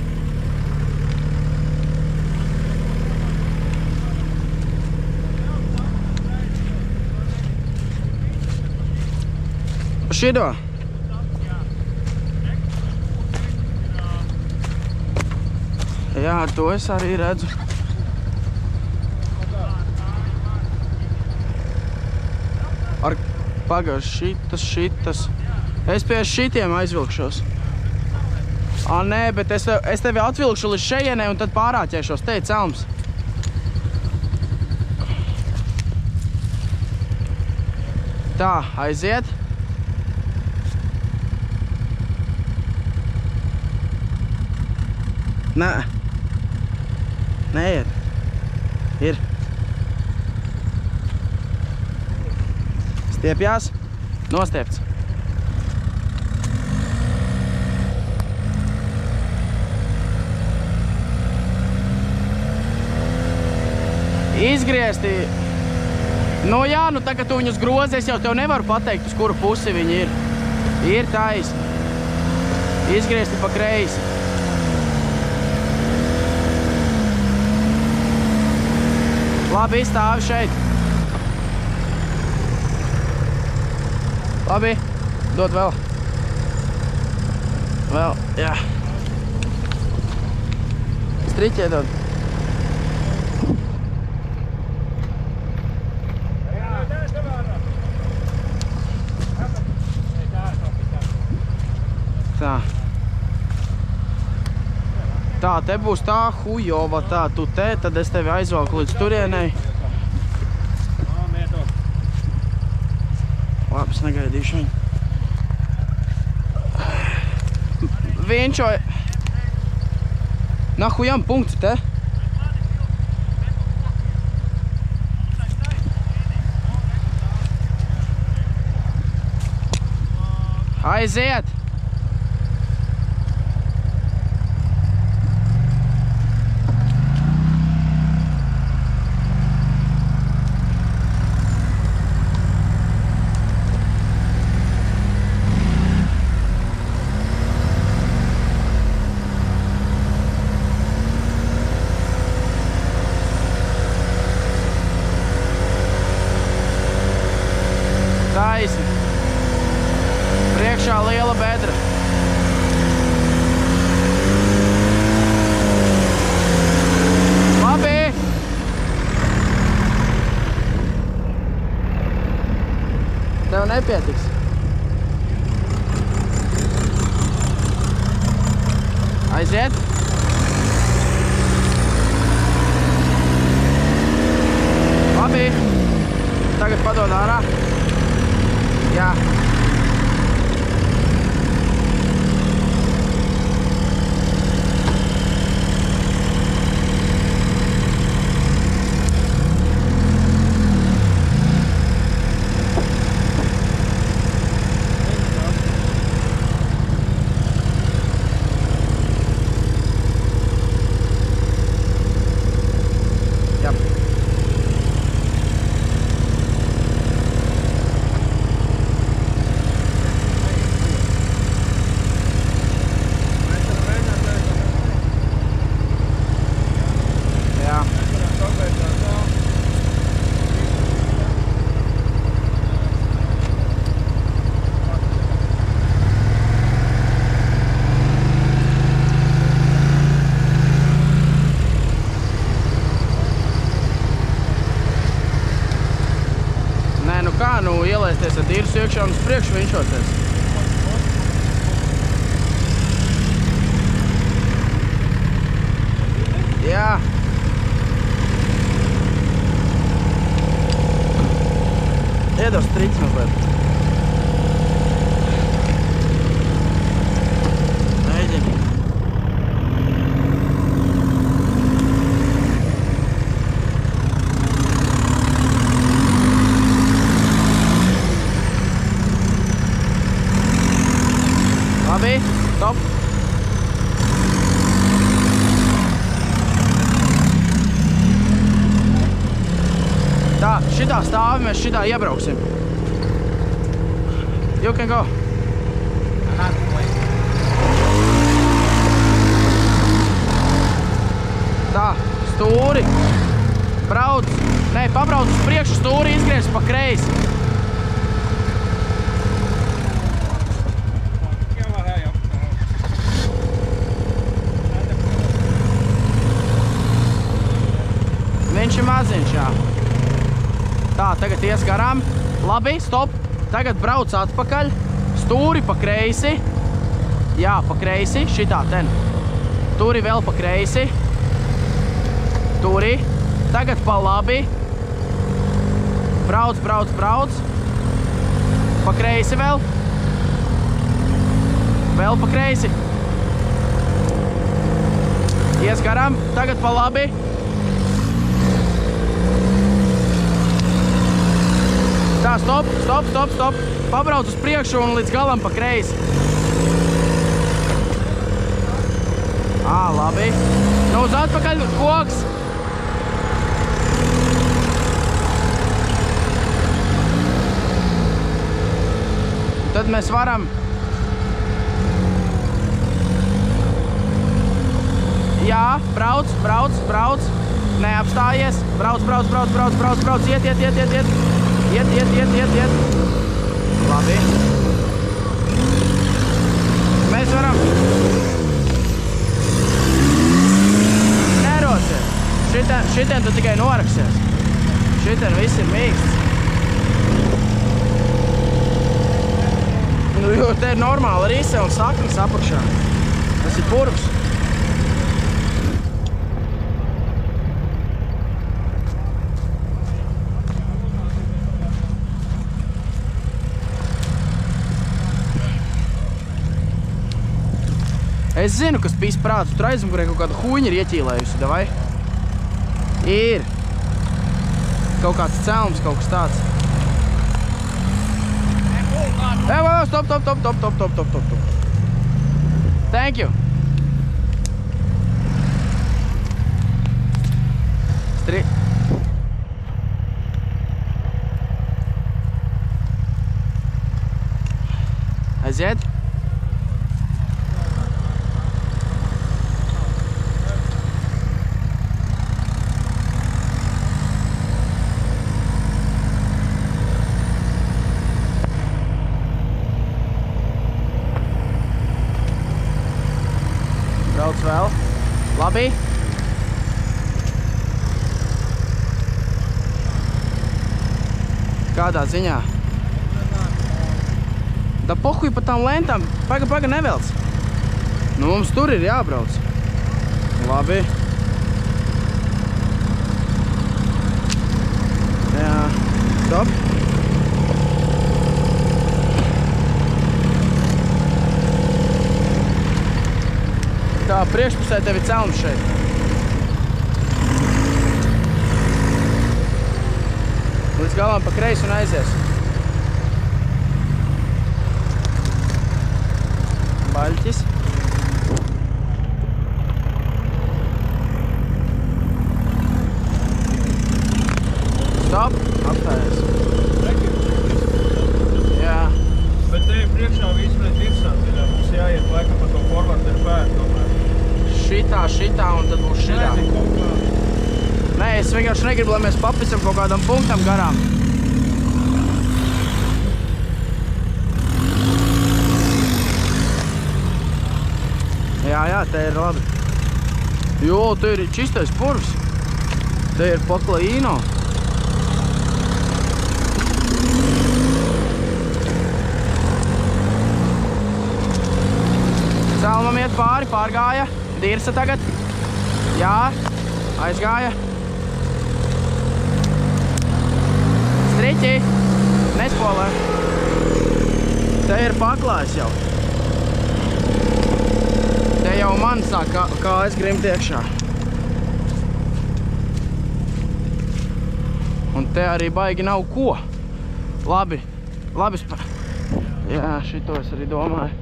Pa šido? Jā, to es arī redzu. Pagaid, šitas. Es pie šitiem aizvilkšos. Nē, bet es tevi atvilkšu līdz šejienei un tad pārāķēšos. Te ir celms. Tā, aiziet. Nē. Neiet. Ir. Stiepjās. Nostiepts. Izgriezti. Nu jā, nu tagad tu viņus grozi, es jau tev nevaru pateikt, uz kuru pusi viņi ir. Ir taisni. Izgriezti pa kreisi. Labi, izstāvi šeit. Labi, dod vēl. Vēl, jā. Striķi iedod. Tā. Tā, te būs tā hujova, tā, tu te, tad es tevi aizvalku līdz turienei. Labi, es negaidīšu viņu. Vienčoja. Nahujam punktu te. Aiziet! Taisni. Priekšā liela bedra. Labi. Tev nepietiks. Aiziet. Labi. Tagad padod ārā. Jā. Kā nu ielaisties ar tīrus iekšā un uz priekšu vinčoties? Jā. Iedod striķi mazliet. Mēģini. Labi, stop. Tā, šitā stāvi, mēs šitā iebrauksim. You can go. Tā, stūri. Brauc. Nē, pabrauc uz priekšu, stūri izgriez pa kreisi. Viņš ir maziņš, jā. Tā, tagad ies garām. Labi, stop. Tagad brauc atpakaļ. Stūri pa kreisi. Jā, pa kreisi. Šitā, ten. Turi vēl pa kreisi. Turi. Tagad pa labi. Brauc, brauc, brauc. Pa kreisi vēl. Vēl pa kreisi. Ies garām. Tagad pa labi. Tā, stop, stop, stop, stop. Pabrauc uz priekšu un līdz galam pa kreisi. Labi. Nu, uz atpakaļ koks. Tad mēs varam... Jā, brauc, brauc, brauc. Neapstājies. Brauc, brauc, brauc, brauc, brauc, brauc. Iet. Iet. Labi. Mēs varam... Nerosies. Šitien tu tikai noraksies. Šitien viss ir mīksts. Nu, jo te ir normāla rise un saknes apakšā. Tas ir purvs. Es zinu, kas pīs prātu. Tur aizmugurē kaut kāda huņa ir ieķīlējusi, davai? Ir. Kaut kāds celms, kaut kas tāds. Stop. Thank you. Aiziet. Brauc vēl. Labi. Kādā ziņā? Da pohuj pa tām lentām. Paga, nevelc. Nu, mums tur ir jābrauc. Labi. Jā. Stop. Tā, priekšpusē tev ir celms šeit. Līdz galam pa kreisi un aizies. Baļķis. Stop. Apstājies. Jā. Bet te ir priekšā viss pret virsām. Mums jāiet laikam pa to forwarder pēr tomēr. Šitā un tad būs šitā. Nē, es vienkārši negribu, lai mēs papisam kaut kādam punktam garām. Jā, te ir labi. Jo, te ir čistais purvs. Te ir paklaīno. Celmam iet pārgāja. Dirsa tagad. Jā, aizgāja. Striķi. Nespolē. Te ir paklājs jau. Te jau man sāk kājas grimt iekšā. Un te arī baigi nav ko. Labi. Jā, šito es arī domāju.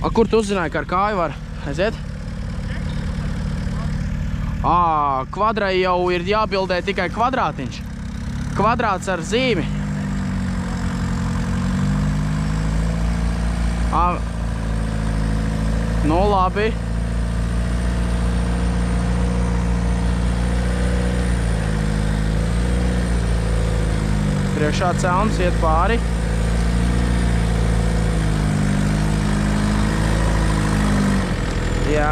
A, kur tu uzzināji, ka ar kāju var aiziet? Kvadrai jau ir jābildē tikai kvadrātiņš. Kvadrāts ar zīmi. Nu, labi. Priekšā celms iet pāri. Jā.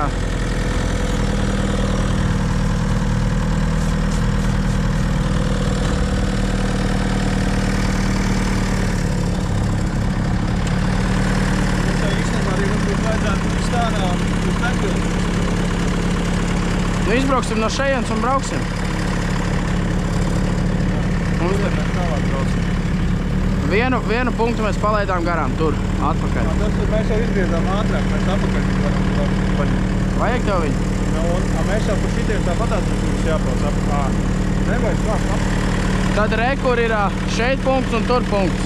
Nu, izbrauksim no šejienes un brauksim. Vienu punktu mēs palaidām garām tur, atpakaļ. Tas mēs jau izgriezām ātrāk, mēs atpakaļ varam paņemt. Vajag tev viņu? Mēs jau par šitiem tāpatās mums jābrauc apkārt. Nevajag svākt apkārt. Tad re, kur ir šeit punkts un tur punkts.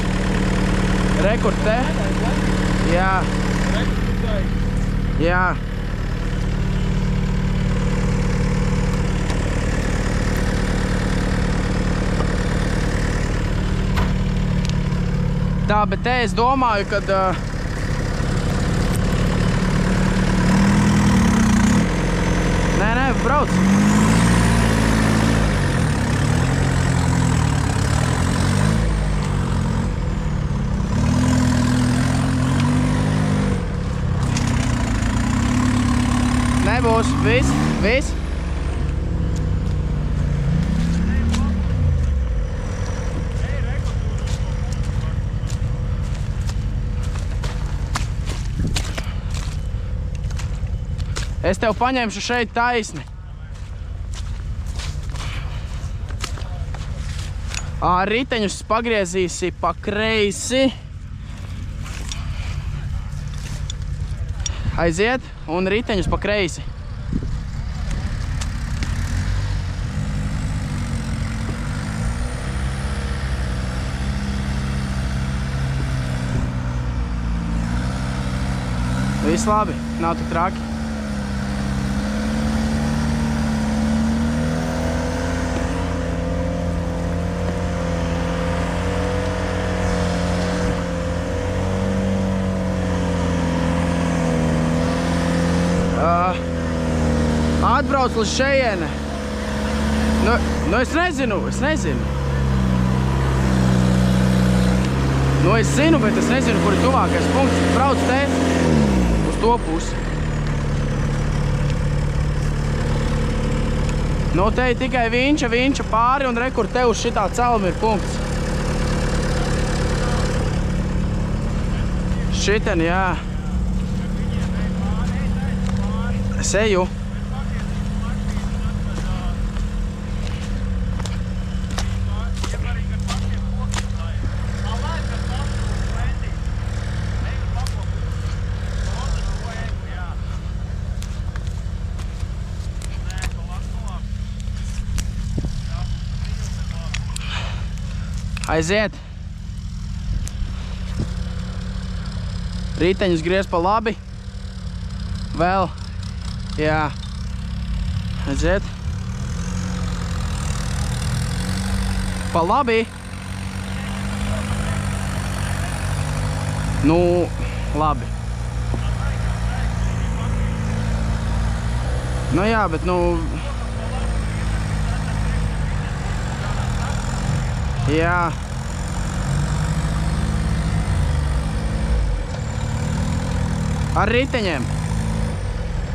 Re, kur te? Jā. Jā. Tā, bet te es domāju, kad... Nē, brauc. Nebūs, viss. Es tev paņemšu šeit taisni. Riteņus pagriezīsi pa kreisi. Aiziet un riteņus pa kreisi. Viss labi, nav tik traki. Atbrauc līdz šejiene. Nu, es nezinu. Nu, es zinu, bet es nezinu, kur ir tuvākais punkts. Brauc te, uz to pusi. Nu, te ir tikai vinča pāri, un re, kur te uz šitā celma ir punkts. Šiten, jā. Es eju. Aiziet. Riteņus griez pa labi. Vēl. Jā. Aiziet. Pa labi. Nu, labi. Nu jā, bet nu... Jā. Ar riteņiem.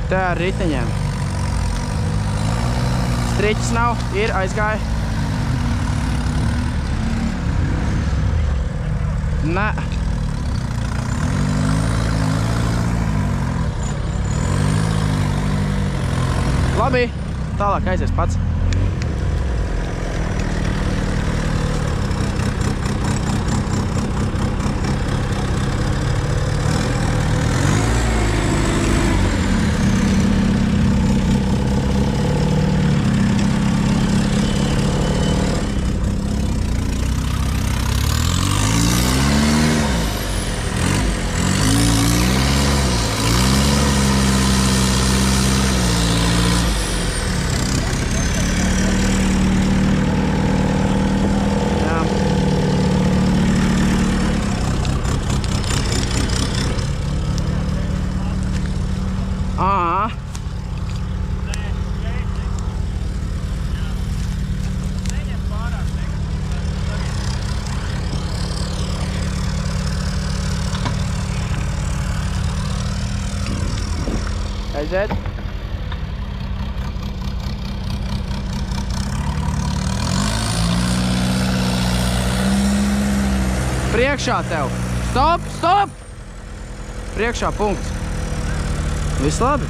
Tā ar riteņiem. Striķis nav, ir, aizgāja. Nē. Labi, tālāk aizies pats. aiziet. Priekšā tev. Stop, stop! Priekšā punkts. Viss labi?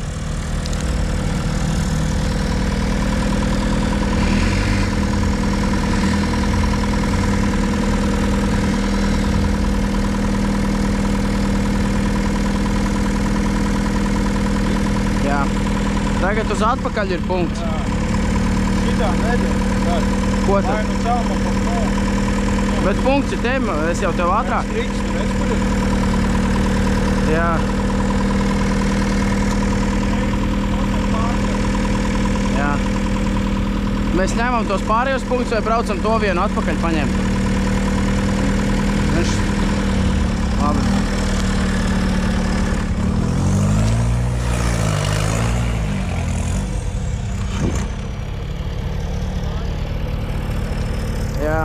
Jā. Tagad uz atpakaļ ir punkts. Jā. Šitā nedēļ. Ko tad? Vai nu celma pa punktu. Bet punkts ir tev, es jau tev ātrāk. Striks, tur es kur ir. Jā. Jā. Mēs ņemam tos pārējos punktus vai braucam to vienu atpakaļ paņemt? Viņš... Labi. Jā.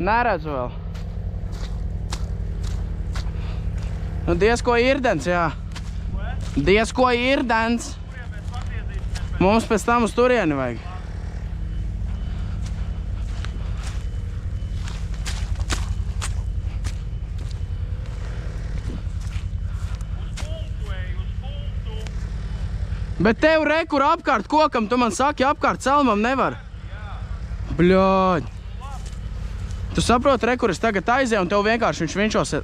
Neredzu vēl. Nu, diezko irdens, jā. Diezko irdens. Mums pēc tam uz turieni vajag. Bet tev rekur apkārt kokam, tu man saki, apkārt celmam nevar. Bļāģ. Tu saproti, rekur es tagad aizēju un tev vienkārši viņš vinčos.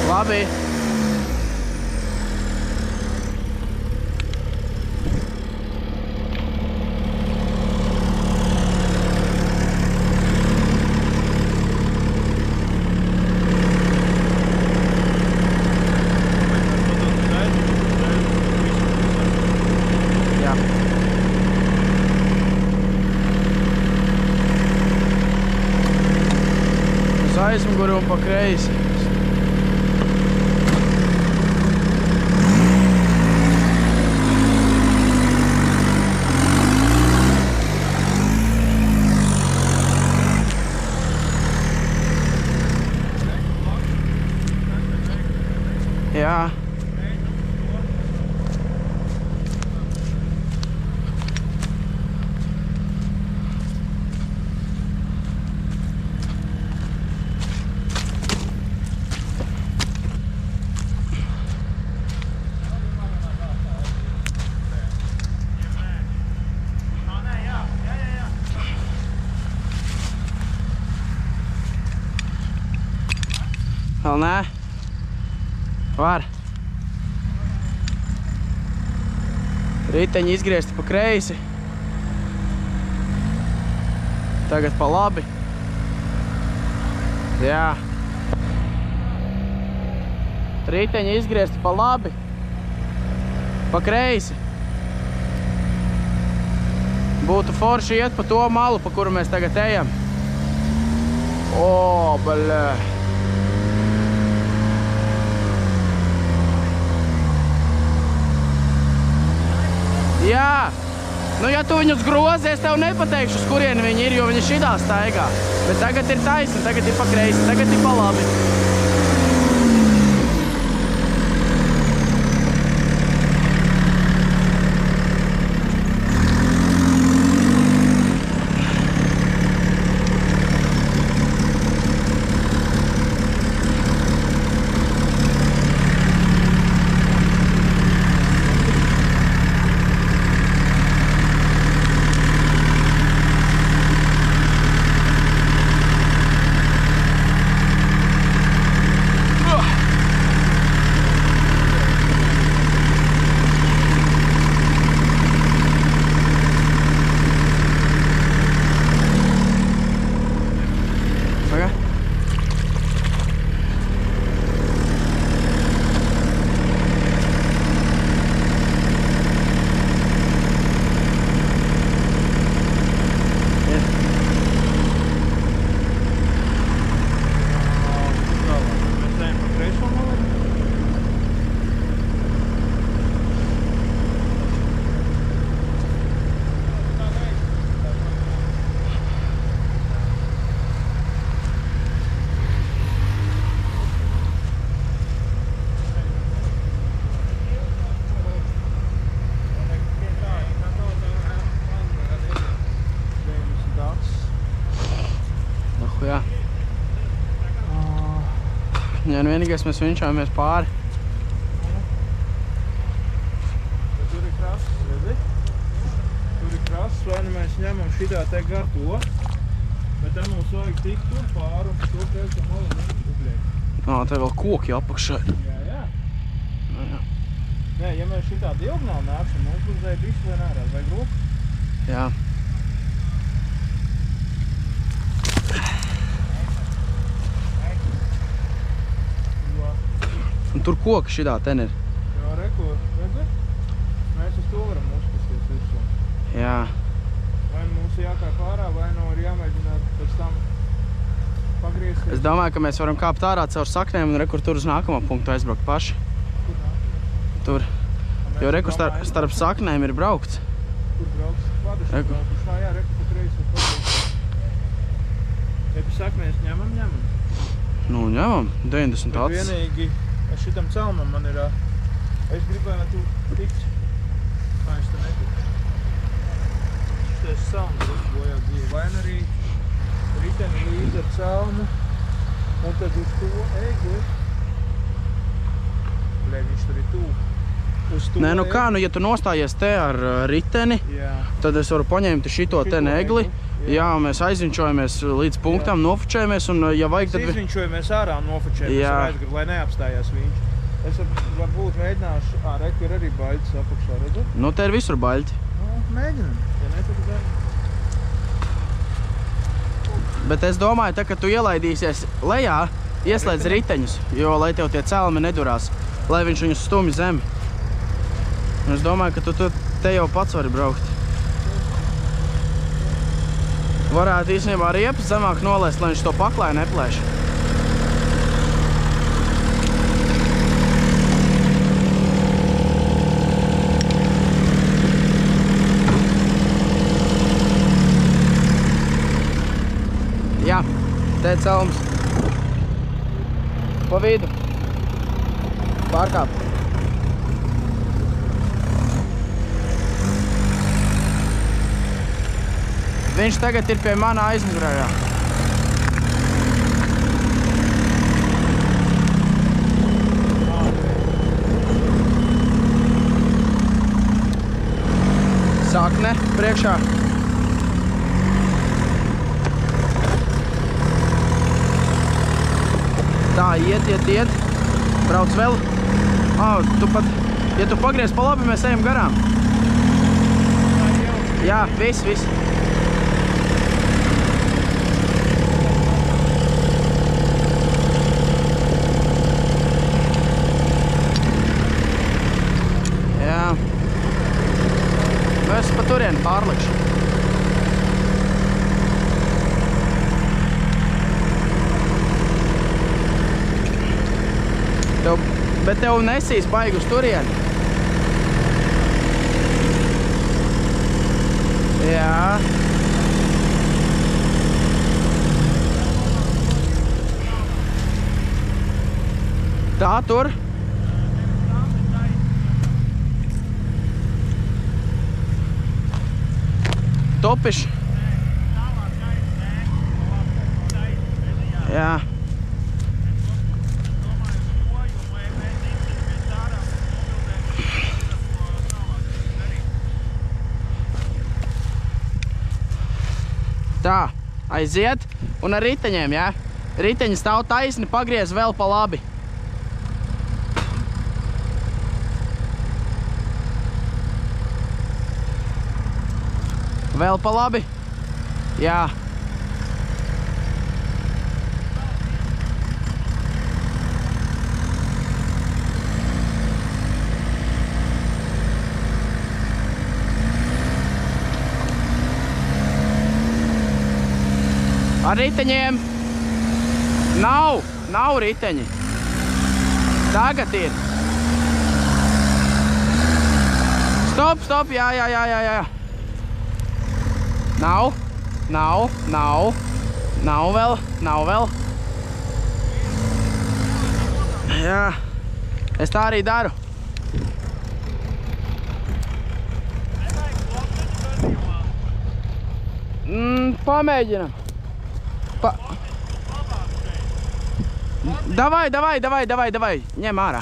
Labi. Aizmuguri un pa kreisi. Jā. Vēl nē? Var. Riteņi izgriezti pa kreisi. Tagad pa labi. Jā. Riteņi izgriezti pa labi. Pa kreisi. Būtu forši iet pa to malu, pa kuru mēs tagad ejam. O, balē. Jā, nu ja tu viņus grozi, es tev nepateikšu, uz kurieni viņi ir, jo viņi šidā staigā. Bet tagad ir taisni, tagad ir pa kreisi, tagad ir pa labi. Jā, nu vienīgais mēs vinčājamies pāri. Tur ir krasas, redzi? Tur ir krasas, vai nu mēs ņemam šitā te gar to, bet te mums vajag tik tur pāri un to kreisam malu publiek. Nā, te vēl koki apakšā. Jā. Nē, ja mēs šitā diagonāli nāksim, mums būs vajag visu vai nērāt, vajag roku? Jā. Un tur koki šitā ten ir. Jā, reku, redzi? Mēs uz to varam uzpasties virsū. Jā. Vai nu mums jākāp ārā, vai nu ir jāmēģināt pēc tam pagriezties. Es domāju, ka mēs varam kāpt ārā caur saknēm un rekur tur uz nākamo punktu aizbraukt paši. Kur nākamais? Tur. Jo reku starp saknēm ir braukts. Kur brauks? Vadaši braukušā, jā, reku pa kreisi ir pagriezties. Ja tu saknēs ņemam? Nu, ņemam. 90 Bet acis. vienīgi šitam celmam man ir, es gribētu tikt, es te netiku. Šitais celms ir bojā dzīvi, vai arī riteni līdz ar celmu, un tad uz to egli, viņš tur ir tū. Nē, nu kā, nu ja tu nostājies te ar riteni, tad es varu paņemt šito te egli. Jā, mēs aizvinčojamies līdz punktam, nofučējamies un, ja vajag, tad... Izvinčojamies ārā un nofučējamies ar aizgadu, lai neapstājās viņš. Es varbūt mēģināšu, reku ir arī baļķis apakšā, redzi? Nu, te ir visur baļķi. Nu, mēģinam, ja ne, tad vēl. Bet es domāju, tā, ka tu ielaidīsies lejā, ieslēdz riteņus, jo, lai tev tie celmi nedurās, lai viņš viņus stumi zemi. Un es domāju, ka tu te jau pats vari braukt. Varētu īstenībā riepas zemāk nolaist, lai viņš to paklāju neplēš. Jā, te celms. Pa vidu. Pārkāp. Viņš tagad ir pie manā aizmugurā. Sakne priekšā. Tā, iet. Brauc vēl. Ja tu pagriez pa labi, mēs ejam garām. Jā, viss. Es pa turieni pārlikšu. Bet tev nesīs baigi uz turieni. Jā. Tā, tur. Topiš. Jā. Tā, aiziet un ar riteņiem, jā? Riteņi stāv taisni, pagriez vēl pa labi. Vēl pa labi? Jā. Ar riteņiem? Nav riteņi. Tagad ir. Stop, jā. Nav vēl. Jā, es tā arī daru. Pamēģinam. Davai, ņem ārā.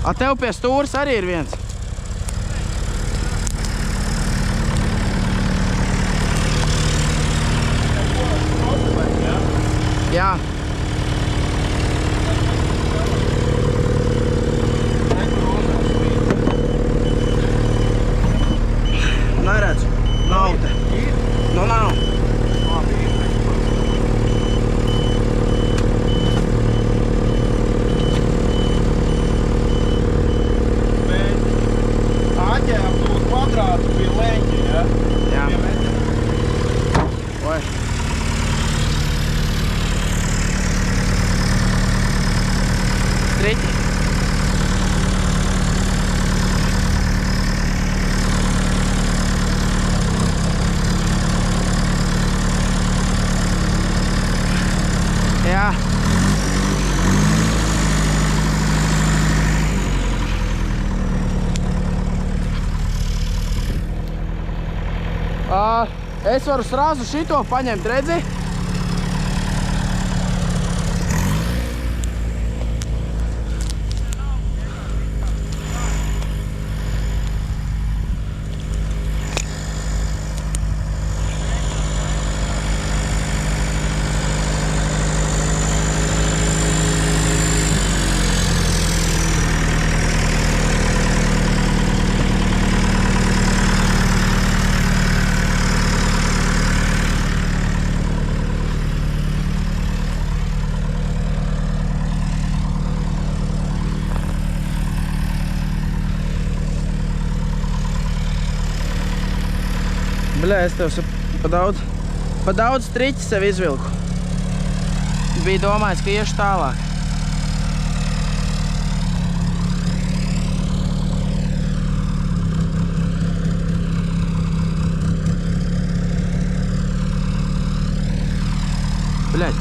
A tev pie stūras arī ir viens. Jā. Neredzu. Nav te. Nu nav. Atņēma to kvadrātu pie leņķa, ja? Jā. Oi. Striķi. Jā. Es varu srazu šito paņemt, redzi? Bļā, es tev pa daudz striķi sev izvilku. Bija domājis, ka iešu tālāk. Bļaļ.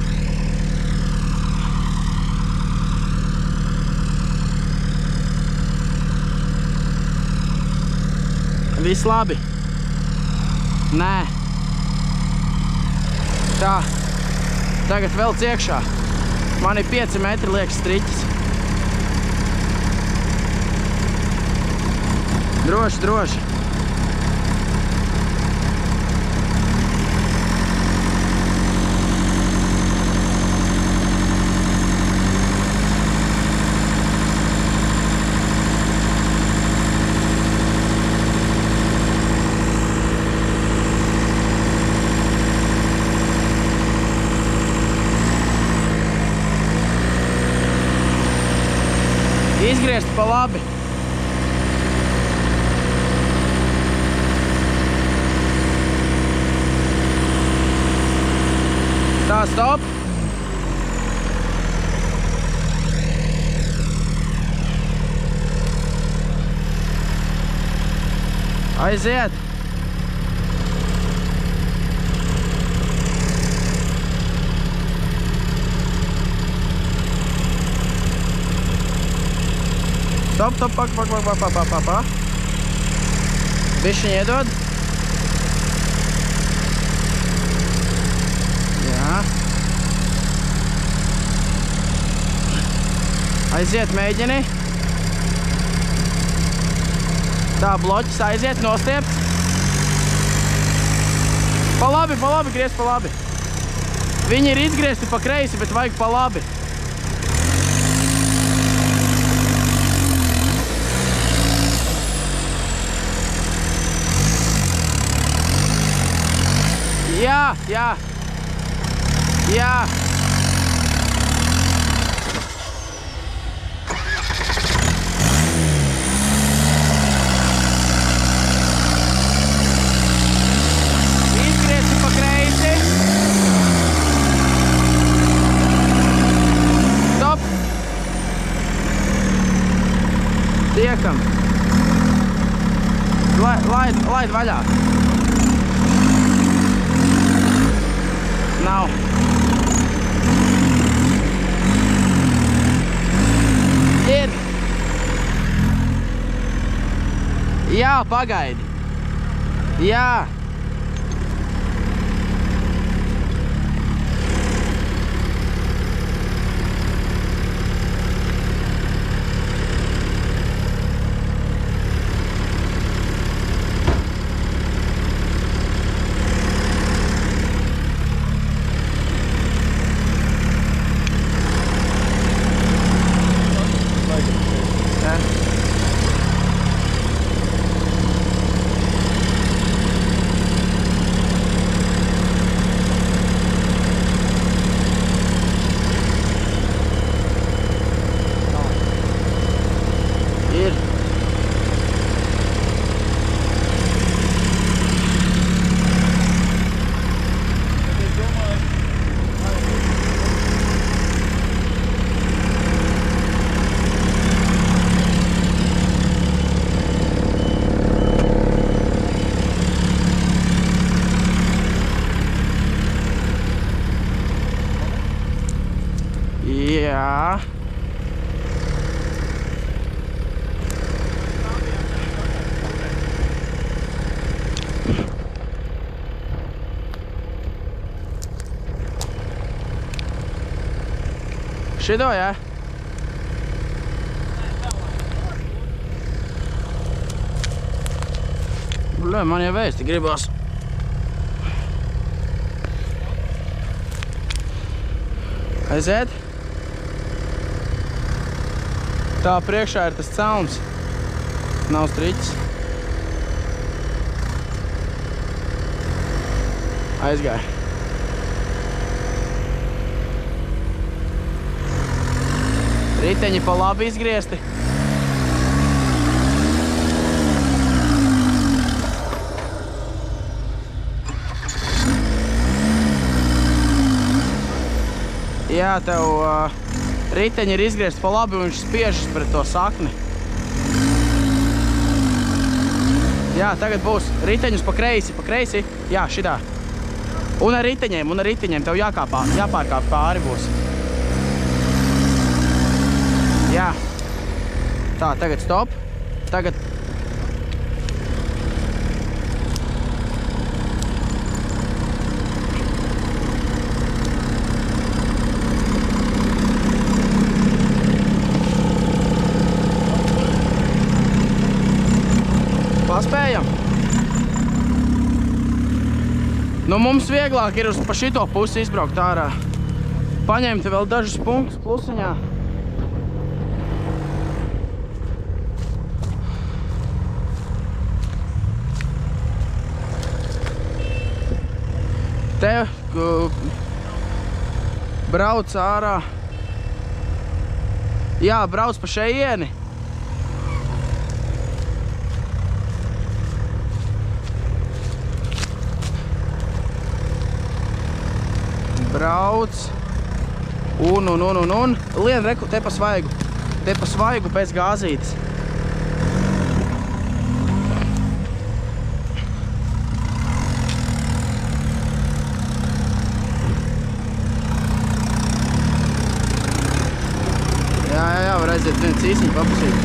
Viss labi. Nē. Tā. Tagad vēl ciekšā. Man ir 5 metri liekas striķis. Droši. Izgriezt pa labi. Tā, stop. Aiziet. Stop, pak. Bišķiņ iedod. Jā. Aiziet, mēģini. Tā, bloķis aiziet, nostiept. Pa labi, griez pa labi. Viņi ir izgriezti pa kreisi, bet vajag pa labi. Jā. Izgriezti pa kreisi. Stop. Tiekam. Laid vaļā. Nav. Ir. Jā, pagaidi. Jā. Šito, jā? Bļa, man jau vēsti gribās. Aiziet. Tā priekšā ir tas celms. Nav striķis. Aizgāja. Riteņi pa labi izgriezti. Jā, tev riteņi ir izgriezti pa labi un viņš spiežas pret to sakni. Jā, tagad būs riteņus pa kreisi. Jā, šitā. Un ar riteņiem tev jāpārkāp pāri būs. Jā. Tā, tagad stop. Tagad. Paspējam. Nu, mums vieglāk ir uz pa šito pusi izbraukt ārā. Paņemt vēl dažus punktus plusiņā. Te brauc ārā. Jā, brauc pa šeieni. Brauc. Un. Lien, reku, te pa svaigu. Te pa svaigu pēc gāzītes. Jā, var aiziet vienu cīsiņu papusīt.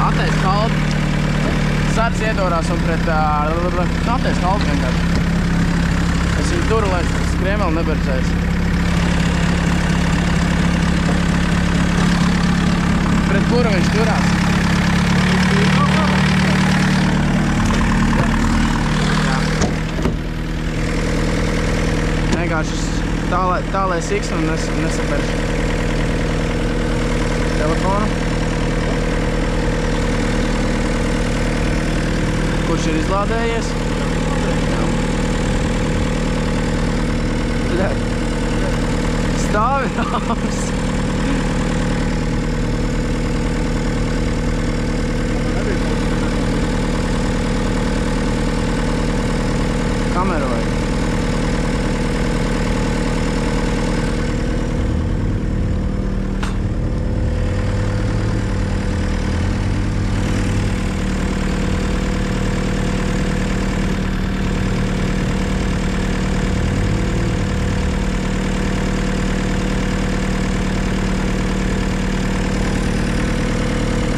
Attais kaldu. Sards iedorās un pret attais kaldu vienkārši. Es viņu turu, lai skriemeli nebercēs. Pret kuru viņš turās? Jā. Vienkārši tā lai siks un nesaberš telefonu. Kurš ir izlādējies? Stāvi rāms. Kameroja.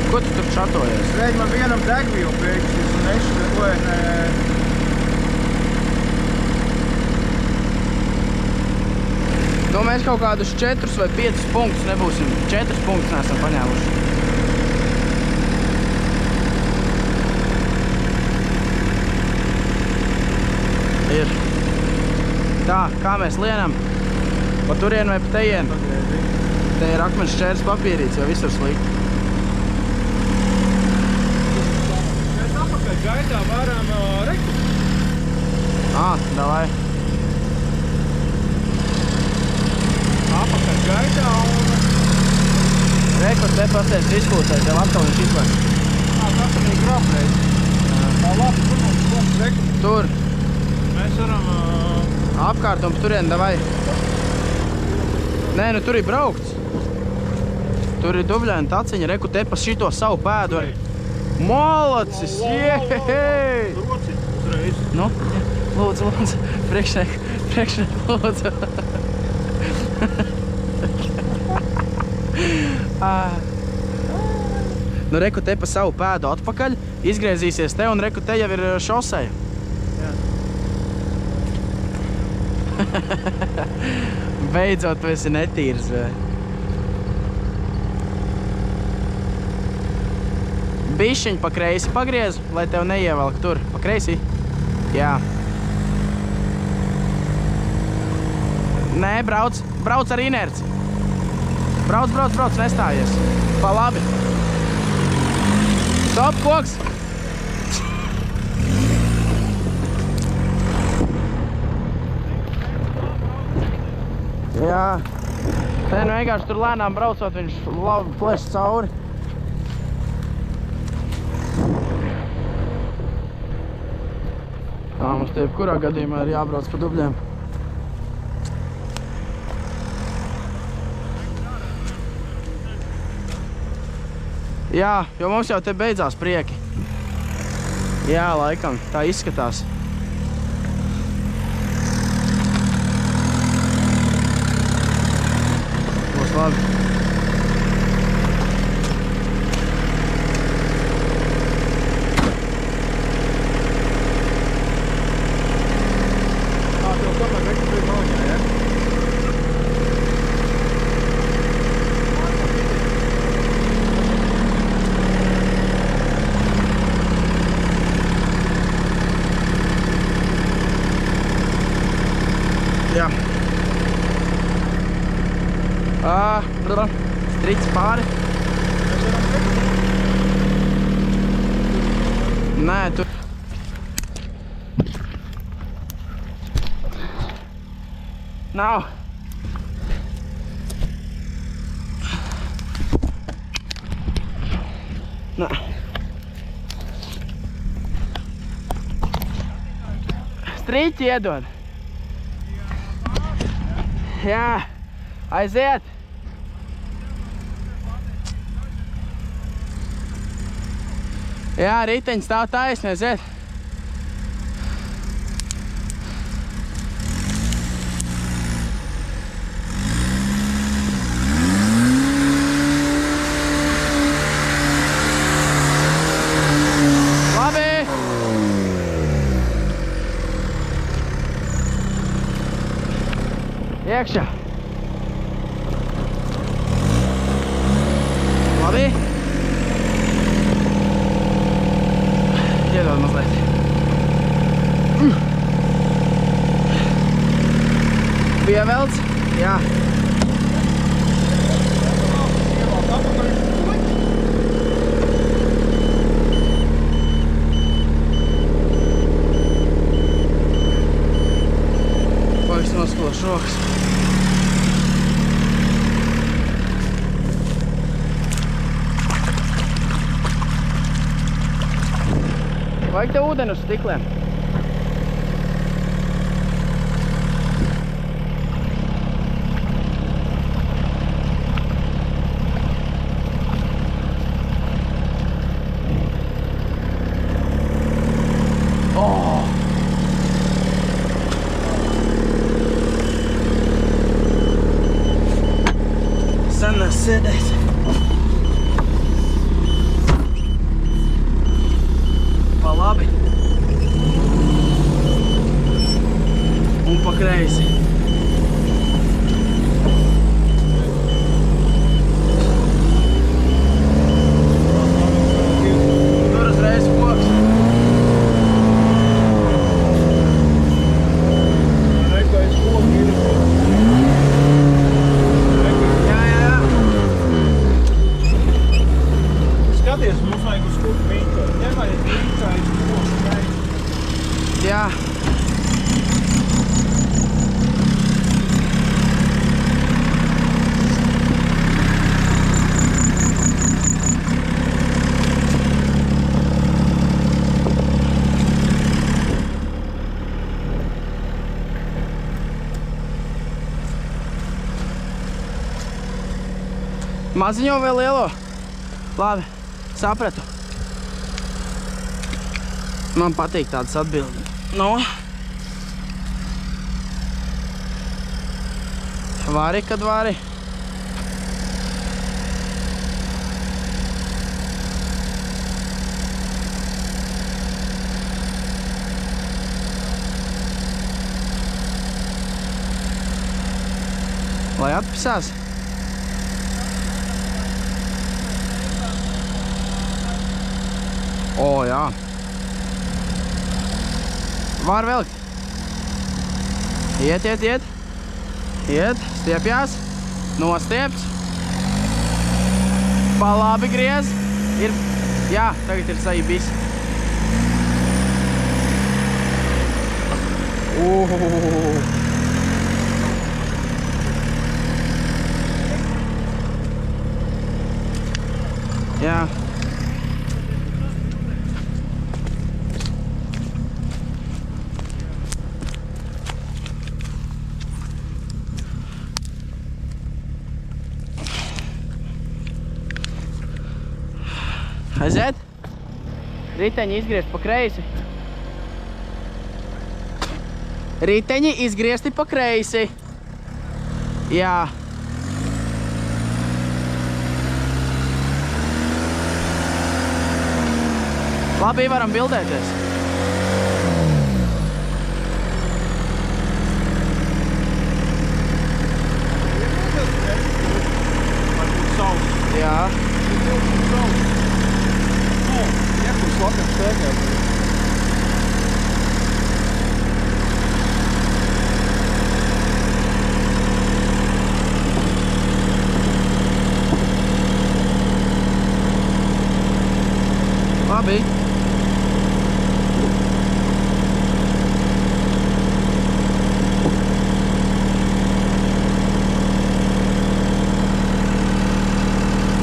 Ko tu tur šatojies? Reiz man vienam degvīlu pēkšņi, un nešķiet, Nu, mēs kaut kādus 4 vai 5 punktus nebūsim. 4 punktus neesam paņēmuši. Ir. Tā, kā mēs lienam? Pa turien vai pa tejien? Te ir akmens šķērs papīrīts, jo visur slikti. Gaitā varam reku. Davai. Apakaļ gaitā un... Reku, te pasties izkūcēt, tev atkal viņš izvēs. Tas ir grabreiz. Labi, tur mums punkts reku. Tur. Mēs varam... Apkārt un pa turien, davai. Nē, nu tur ir braukts. Tur ir dubļaina taciņa, reku, te pa šito savu pēdu arī. Malacis, jehehei! Roci, uzreiz. Nu, lūdzu, priekšniek, lūdzu. Nu, reku, te pa savu pēdu atpakaļ, izgriezīsies te un reku, te jau ir šoseja. Jā. Beidzot, tu esi netīrs. Bišķiņ pa kreisi pagriez, lai tev neievelk tur. Pa kreisi? Jā. Nē, brauc ar inerci. Brauc, nestājies. Pa labi. Stop, koks! Jā. Te nu vienkārši tur lēnām braucot, viņš labi pleš cauri. Mums te jebkurā gadījumā ir jābrauc pa dubļiem. Jā, jo mums jau te beidzās prieki. Jā, laikam, tā izskatās. Būs labi. Jā. Striķis pāri. Nē, tu... Nav. Nē. Striķi iedod. Jā, aiziet! Jā, riteņi stāv taisni, aiziet! Labi! Iekšā. Labi. Iedod mazliet. Pievelc. Jā. Pavis nosploš rokas. Vajag tev ūdeni uz stikliem. Sen sēdēs. Pa labi. Un pa kreisi. Tur uzreiz koks. Skaties, mums vajag uz kur mītot. Nevajag mītājis koks. Jā. Maziņo vai lielo? Labi, sapratu. Man patīk tādas atbildes. No. Vari, kad vari. lai atpisās. O, jā. Var velkt. Iet. Iet, stiepjās. Nostiepts. Pa labi griez. Ir, jā, tagad ir sajibis. Jā. Aiziet. Riteņi izgriezt pa kreisi. Riteņi izgriezti pa kreisi. Jā. Labi, varam bildēties. Jā. Labi.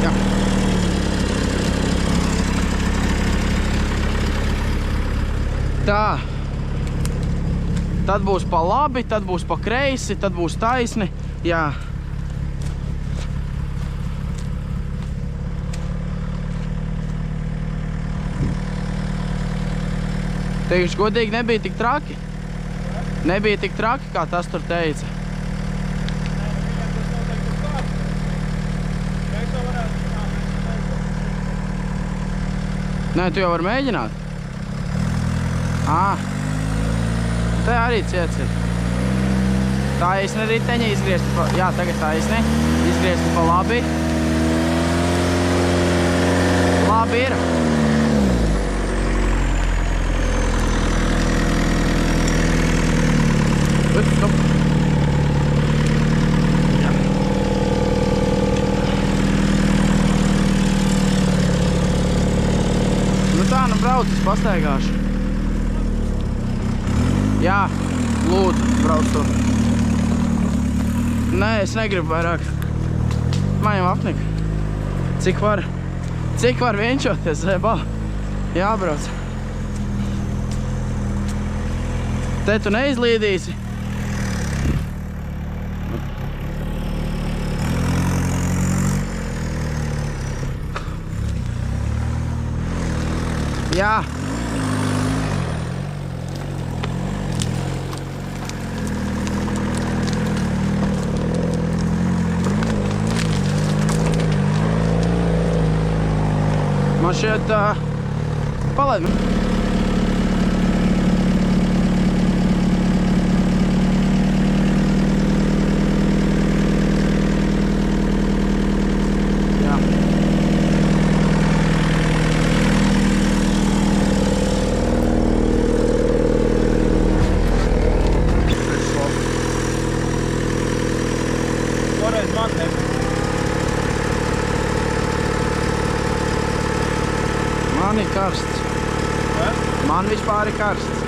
Jā. Tā. Tad būs pa labi, tad būs pa kreisi, tad būs taisni. Jā. Teikšu, godīgi, nebija tik traki. Nebija tik traki, kā tas tur teica. Nē, tu jau vari mēģināt. Te arī ciets ir. Taisni riteņi, izgriezti pa... Jā, tagad taisni. Izgriezti pa labi. Labi ir. Stop. Jā. Nu tā, nu brauc, es pastaigāšu. Jā, lūdzu, brauc tur. Nē, es negribu vairāk. Man jau apnika. Cik var vienčoties, zēbā. Jābrauc. Te tu neizlīdīsi. Jā. Man šeit palaid. Man ir karsts. Man vispār ir karsts.